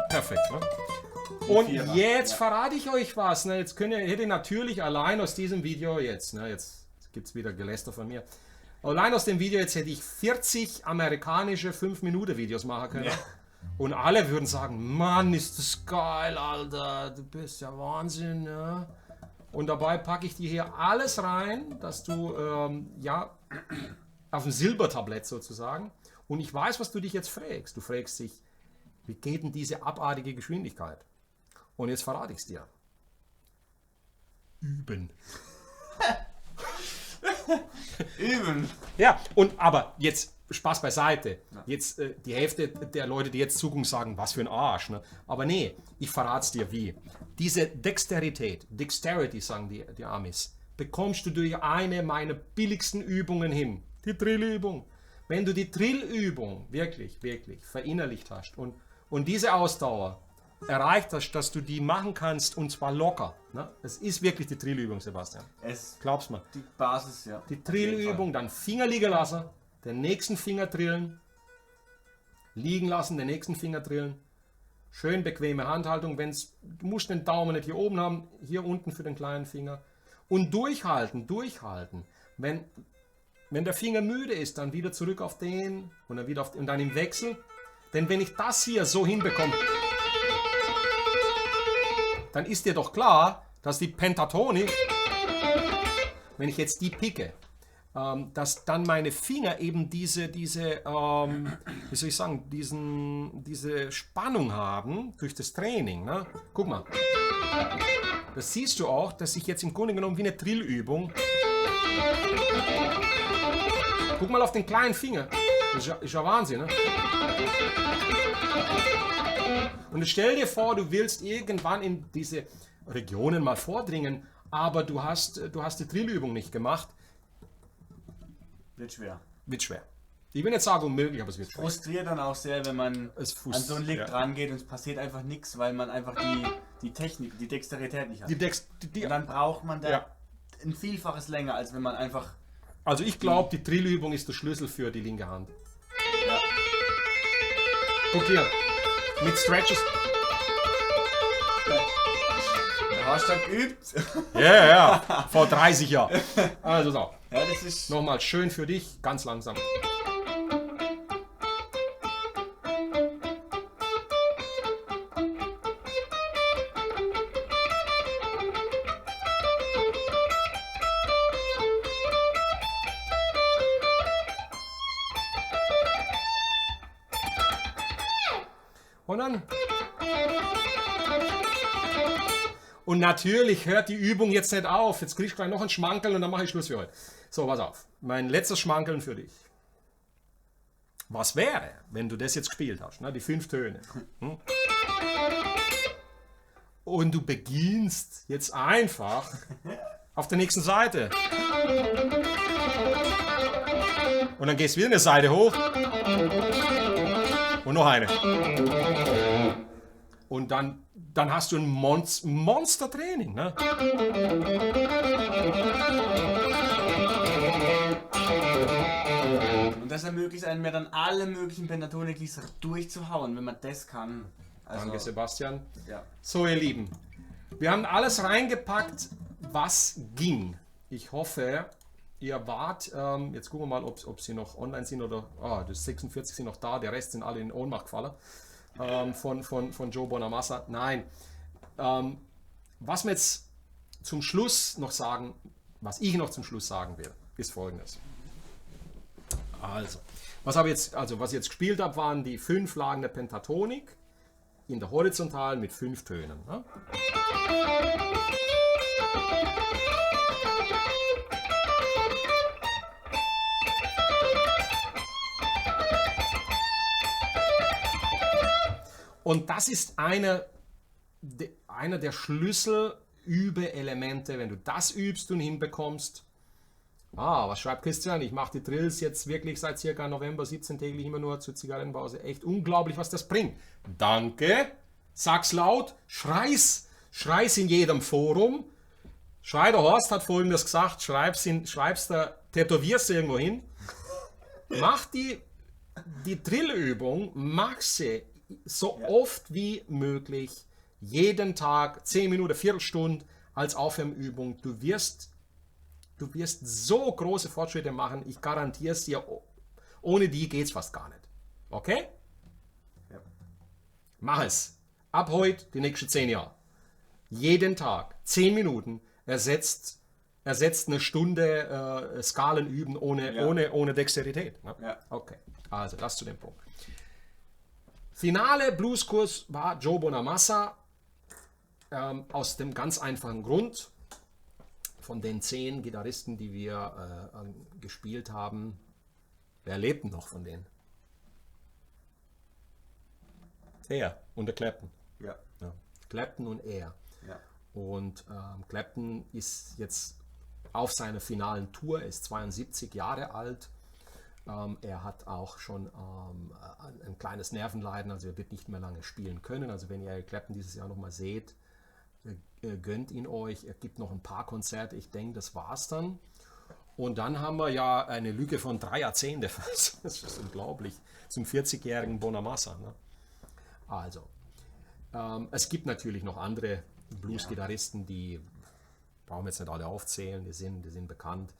Perfekt, ne? Und Vierer, jetzt ja. verrate ich euch was. Ne? Jetzt hätte ich natürlich allein aus diesem Video jetzt, ne? Jetzt gibt es wieder Geläster von mir. Allein aus dem Video jetzt hätte ich 40 amerikanische 5-Minuten-Videos machen können. Ja. Und alle würden sagen, Mann, ist das geil, Alter. Du bist ja Wahnsinn, ne? Und dabei packe ich dir hier alles rein, dass du, ja, auf dem Silbertablett sozusagen. Und ich weiß, was du dich jetzt fragst. Du fragst dich, wie geht denn diese abartige Geschwindigkeit? Und jetzt verrate ich es dir. Üben. Üben. Ja, aber jetzt Spaß beiseite. Jetzt die Hälfte der Leute, die jetzt zugucken, sagen, was für ein Arsch. Ne? Aber nee, ich verrate es dir wie. Diese Dexterity sagen die Amis, bekommst du durch eine meiner billigsten Übungen hin. Die Drillübung. Wenn du die Drillübung wirklich verinnerlicht hast und diese Ausdauer erreicht hast, dass du die machen kannst und zwar locker. Ne? Es ist wirklich die Drillübung, Sebastian. Es, Glaub's mir. die Basis, ja. Die Drillübung, dann Finger liegen lassen, den nächsten Finger drillen, liegen lassen, den nächsten Finger drillen, Schön bequeme Handhaltung. Du musst den Daumen nicht hier oben haben, hier unten für den kleinen Finger. Und durchhalten, durchhalten. Wenn der Finger müde ist, dann wieder zurück auf den und dann wieder auf den, und dann im Wechsel. Denn wenn ich das hier so hinbekomme, dann ist dir doch klar, dass die Pentatonik, wenn ich jetzt die picke, dass dann meine Finger eben diese wie soll ich sagen, diese Spannung haben durch das Training. Ne? Guck mal. Das siehst du auch, dass ich jetzt im Grunde genommen wie eine Drillübung. Guck mal auf den kleinen Finger. Das ist ja Wahnsinn, ne? Und jetzt stell dir vor, du willst irgendwann in diese Regionen mal vordringen, aber du hast die Drillübung nicht gemacht. Wird schwer. Wird schwer. Ich will nicht sagen unmöglich, aber es wird schwer. Frustriert dann auch sehr, wenn man Es an so ein Lick dran geht und es passiert einfach nichts, weil man einfach die Technik, die Dexterität nicht hat. Und dann braucht man da Ja. ein Vielfaches länger, als wenn man einfach... Also ich glaube, die Drillübung ist der Schlüssel für die linke Hand. Ja. Guck hier, mit Stretches. Da hast du dann geübt. Ja, vor 30 Jahren. Also so, Ja, das ist... nochmal schön für dich, ganz langsam. Und dann. Und natürlich hört die Übung jetzt nicht auf. Jetzt kriegst du gleich noch einen Schmankeln und dann mache ich Schluss für heute. So, pass auf. Mein letztes Schmankeln für dich. Was wäre, wenn du das jetzt gespielt hast, ne? Die 5 Töne. Hm? Und du beginnst jetzt einfach auf der nächsten Seite. Und dann gehst du wieder eine Seite hoch. Und noch eine. Und dann hast du ein Monster-Training. Ne? Und das ermöglicht einem ja dann alle möglichen Pentatonik-Licks durchzuhauen, wenn man das kann. Also, Danke, Sebastian. ja. So, ihr Lieben, wir haben alles reingepackt, was ging. Ich hoffe, ihr wart, jetzt gucken wir mal, ob sie noch online sind oder, das 46 sind noch da, der Rest sind alle in Ohnmacht gefallen, von Joe Bonamassa. Nein, was wir jetzt zum Schluss noch sagen, was ich noch zum Schluss sagen will, ist Folgendes. Also, was ich jetzt gespielt habe, waren die 5 Lagen der Pentatonik in der Horizontalen mit 5 Tönen. Ne? Und das ist einer der Schlüsselübe-Elemente, wenn du das übst und hinbekommst. Was schreibt Christian? Ich mache die Drills jetzt wirklich seit circa November 17 täglich immer nur zur Zigarettenpause. Echt unglaublich, was das bringt. Danke. Sag's laut. Schrei's in jedem Forum. Schreider Horst hat Folgendes gesagt. Schreib's da, tätowier's irgendwo hin. Mach die Drillübung, mach sie so oft wie möglich. Jeden Tag, 10 Minuten, Viertelstunde als Aufwärmübung. Du wirst so große Fortschritte machen, ich garantiere es dir, ohne die geht es fast gar nicht. Okay? Ja. Mach es. Ab heute, die nächsten 10 Jahre. Jeden Tag, 10 Minuten, ersetzt eine Stunde Skalen üben ohne Dexterität. Ne? Ja. Okay, also das zu dem Punkt. Finale Blueskurs war Joe Bonamassa, aus dem ganz einfachen Grund, von den 10 Gitarristen, die wir gespielt haben, wer lebt denn noch von denen? Er und der Clapton. Ja. Ja. Clapton und er. Ja. Und Clapton ist jetzt auf seiner finalen Tour, ist 72 Jahre alt. Er hat auch schon ein kleines Nervenleiden, also er wird nicht mehr lange spielen können. Also wenn ihr Clapton dieses Jahr nochmal seht, gönnt ihn euch. Er gibt noch ein paar Konzerte, ich denke, das war's dann. Und dann haben wir ja eine Lücke von 3 Jahrzehnten. Das ist unglaublich. Zum 40-jährigen Bonamassa. Ne? Also, Es gibt natürlich noch andere Blues-Gitarristen, die brauchen wir jetzt nicht alle aufzählen, die sind bekannt.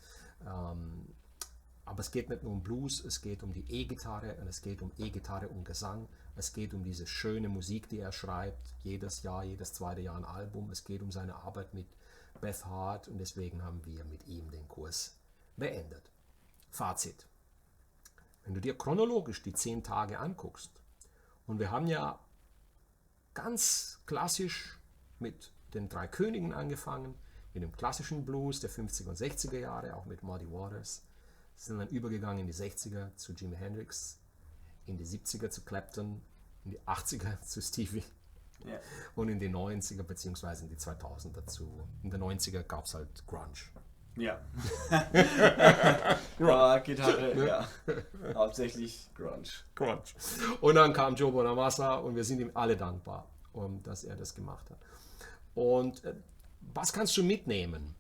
Aber es geht nicht nur um Blues, es geht um die E-Gitarre und es geht um E-Gitarre und Gesang. Es geht um diese schöne Musik, die er schreibt, jedes Jahr, jedes zweite Jahr ein Album. Es geht um seine Arbeit mit Beth Hart und deswegen haben wir mit ihm den Kurs beendet. Fazit. Wenn du dir chronologisch die 10 Tage anguckst, und wir haben ja ganz klassisch mit den 3 Königen angefangen, mit dem klassischen Blues der 50er und 60er Jahre, auch mit Muddy Waters, sind dann übergegangen in die 60er zu Jimi Hendrix, in die 70er zu Clapton, in die 80er zu Stevie Ja. und in die 90er bzw. in die 2000er zu. In den 90er gab es halt Grunge. Ja. Aber Gitarre, ja. Hauptsächlich Grunge. Und dann kam Joe Bonamassa und wir sind ihm alle dankbar, dass er das gemacht hat. Und was kannst du mitnehmen?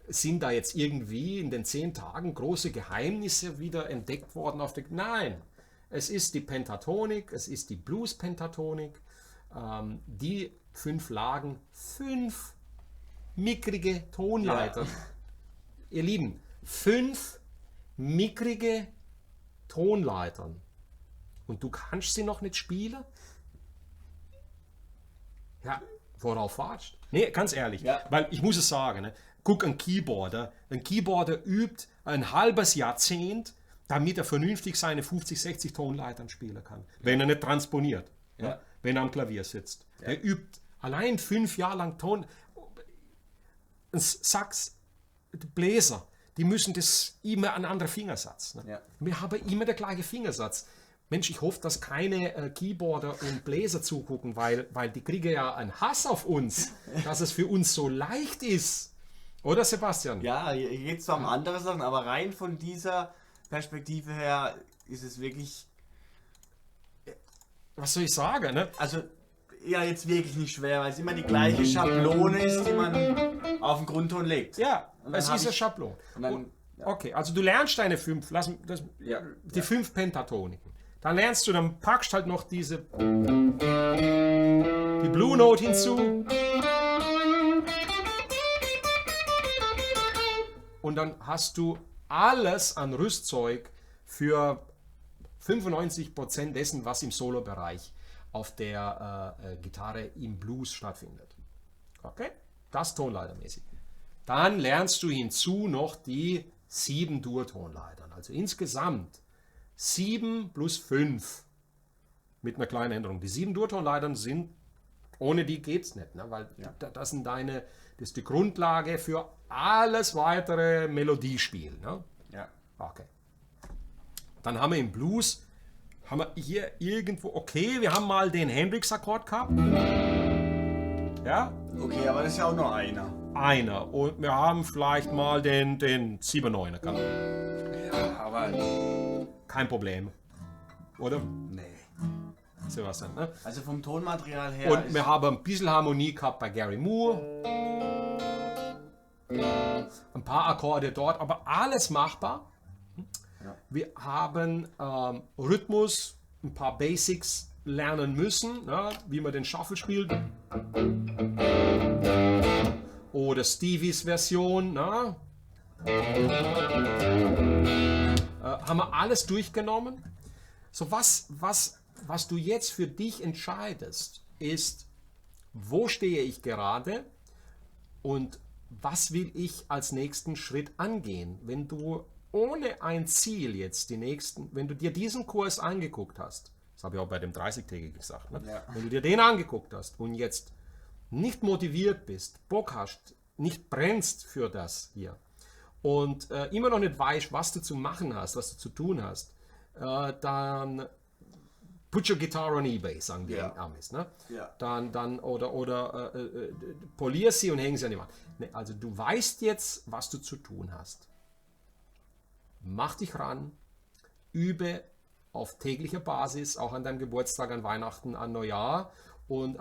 Sind da jetzt irgendwie in den 10 Tagen große Geheimnisse wieder entdeckt worden? Nein, es ist die Pentatonik, es ist die Blues-Pentatonik, die 5 Lagen, 5 mickrige Tonleitern. Ja. Ihr Lieben, 5 mickrige Tonleitern. Und du kannst sie noch nicht spielen? Ja, worauf wartest du? Nee, ganz ehrlich, Ja. weil ich muss es sagen, ne? Guck, ein Keyboarder übt ein halbes Jahrzehnt, damit er vernünftig seine 50, 60 Tonleitern spielen kann, wenn er nicht transponiert, Ja. wenn er am Klavier sitzt. Er übt allein 5 Jahre lang Ton. Ein Sax, die Bläser, die müssen das immer an anderer Fingersatz. Ne? Ja. Wir haben immer der gleiche Fingersatz. Mensch, ich hoffe, dass keine Keyboarder und Bläser zugucken, weil die kriegen ja einen Hass auf uns, dass es für uns so leicht ist. Oder Sebastian? Ja, hier geht es zwar um andere Sachen, aber rein von dieser Perspektive her ist es wirklich, Was soll ich sagen? Ne? also ja, jetzt wirklich nicht schwer, weil es immer die gleiche Schablone ist, die man auf den Grundton legt. Ja, Und dann es hab ist eine ich- Schablon. Und dann, ja. Okay, also du lernst deine 5, Ja. die 5 Pentatoniken. Dann lernst du, dann packst halt noch die Blue Note hinzu. Und dann hast du alles an Rüstzeug für 95% dessen, was im Solo-Bereich auf der Gitarre im Blues stattfindet. Okay? Das tonleitermäßig. Dann lernst du hinzu noch die 7 Dur-Tonleitern. Also insgesamt 7 plus 5 mit einer kleinen Änderung. Die 7 Dur-Tonleitern sind, ohne die geht es nicht, ne? Weil das ist die Grundlage für alles weitere Melodiespiel. Ne? Ja. Okay. Dann haben wir im Blues, haben wir hier irgendwo, okay, wir haben mal den Hendrix-Akkord gehabt. Ja, Okay, aber das ist ja auch nur einer. einer. Und wir haben vielleicht mal den 7-9er gehabt. Ja, aber Kein Problem. Oder? nee. Sebastian, ne? Also vom Tonmaterial her Und ist, wir haben ein bisschen Harmonie gehabt bei Gary Moore. Ein paar Akkorde dort, aber alles machbar. Ja. Wir haben Rhythmus, ein paar Basics lernen müssen, ne? Wie man den Shuffle spielt. Oder Stevies Version. Ne? Haben wir alles durchgenommen. So was du jetzt für dich entscheidest, ist, wo stehe ich gerade und was will ich als nächsten Schritt angehen. Wenn du ohne ein Ziel jetzt wenn du dir diesen Kurs angeguckt hast, das habe ich auch bei dem 30-Tägigen gesagt, ne? Ja. Wenn du dir den angeguckt hast und jetzt nicht motiviert bist, Bock hast, nicht brennst für das hier und immer noch nicht weißt, was du zu machen hast, was du zu tun hast, dann put your guitar on eBay, sagen die Ja. Amis. Ne? Ja. Dann oder polier sie und hängen sie an die Wand. Ne, also du weißt jetzt, was du zu tun hast. Mach dich ran, übe auf täglicher Basis, auch an deinem Geburtstag, an Weihnachten, an Neujahr und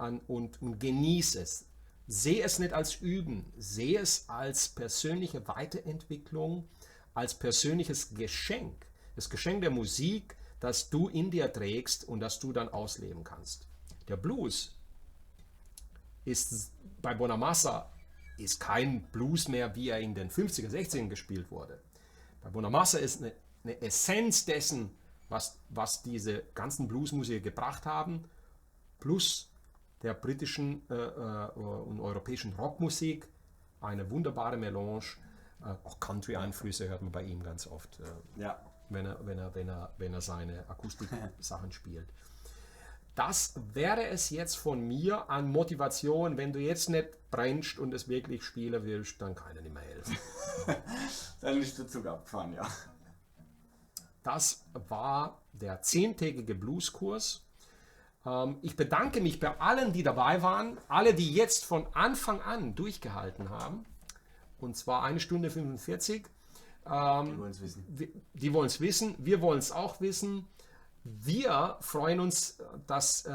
genieß es. Sehe es nicht als Üben, sehe es als persönliche Weiterentwicklung, als persönliches Geschenk. Das Geschenk der Musik, das du in dir trägst und das du dann ausleben kannst. Der Blues ist bei Bonamassa ist kein Blues mehr, wie er in den 50er, 60ern gespielt wurde. Bei Bonamassa ist eine Essenz dessen, was diese ganzen Bluesmusiker gebracht haben, plus der britischen und europäischen Rockmusik, eine wunderbare Melange. Auch Country-Einflüsse hört man bei ihm ganz oft, Ja. wenn er seine Akustik-Sachen spielt. Das wäre es jetzt von mir an Motivation. Wenn du jetzt nicht brennst und es wirklich spielen willst, dann kann ich nicht mehr helfen. Dann ist der Zug abgefahren, ja. Das war der 10-tägige Blueskurs. Ich bedanke mich bei allen, die dabei waren. Alle, die jetzt von Anfang an durchgehalten haben. Und zwar 1 Stunde 45. Die wollen es wissen. Die wollen es wissen. Wir wollen es auch wissen. Wir freuen uns, dass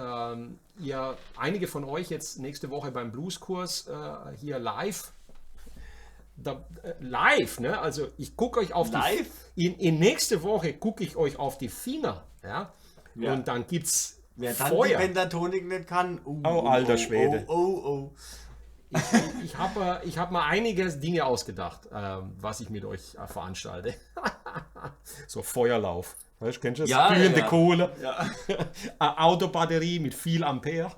ihr einige von euch jetzt nächste Woche beim Blueskurs hier live, ne? Also ich gucke euch auf Live? in nächste Woche gucke ich euch auf die Finger, ja? Ja. Und dann gibt's Wer dann Feuer. die Pentatonik nicht kann, alter Schwede. Oh. Ich hab mal einige Dinge ausgedacht, was ich mit euch veranstalte. So Feuerlauf. Weißt du, kennst du das? Ja, Glühende ja. Kohle. Ja. Eine Autobatterie mit viel Ampere.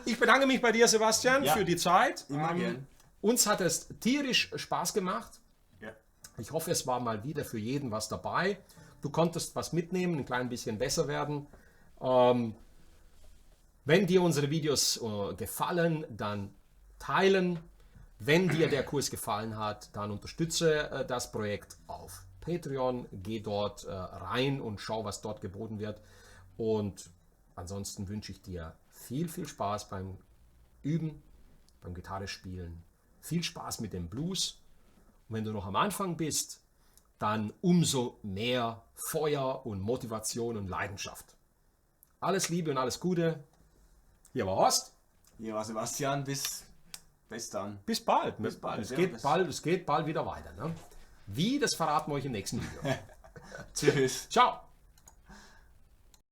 Ich bedanke mich bei dir, Sebastian, Ja. für die Zeit. Immer gern. Uns hat es tierisch Spaß gemacht. Ja. Ich hoffe, es war mal wieder für jeden was dabei. Du konntest was mitnehmen, ein klein bisschen besser werden. Wenn dir unsere Videos gefallen, dann teilen. Wenn dir der Kurs gefallen hat, dann unterstütze das Projekt auf Patreon. Geh dort rein und schau, was dort geboten wird. Und ansonsten wünsche ich dir viel, viel Spaß beim Üben, beim Gitarre spielen. Viel Spaß mit dem Blues. Und wenn du noch am Anfang bist, dann umso mehr Feuer und Motivation und Leidenschaft. Alles Liebe und alles Gute. Hier war Horst. Hier war Sebastian, bis dann. Bis bald. Bis bald, Es ja, geht bis- bald, es geht bald wieder weiter. Ne? Wie, das verraten wir euch im nächsten Video. Tschüss. Ciao.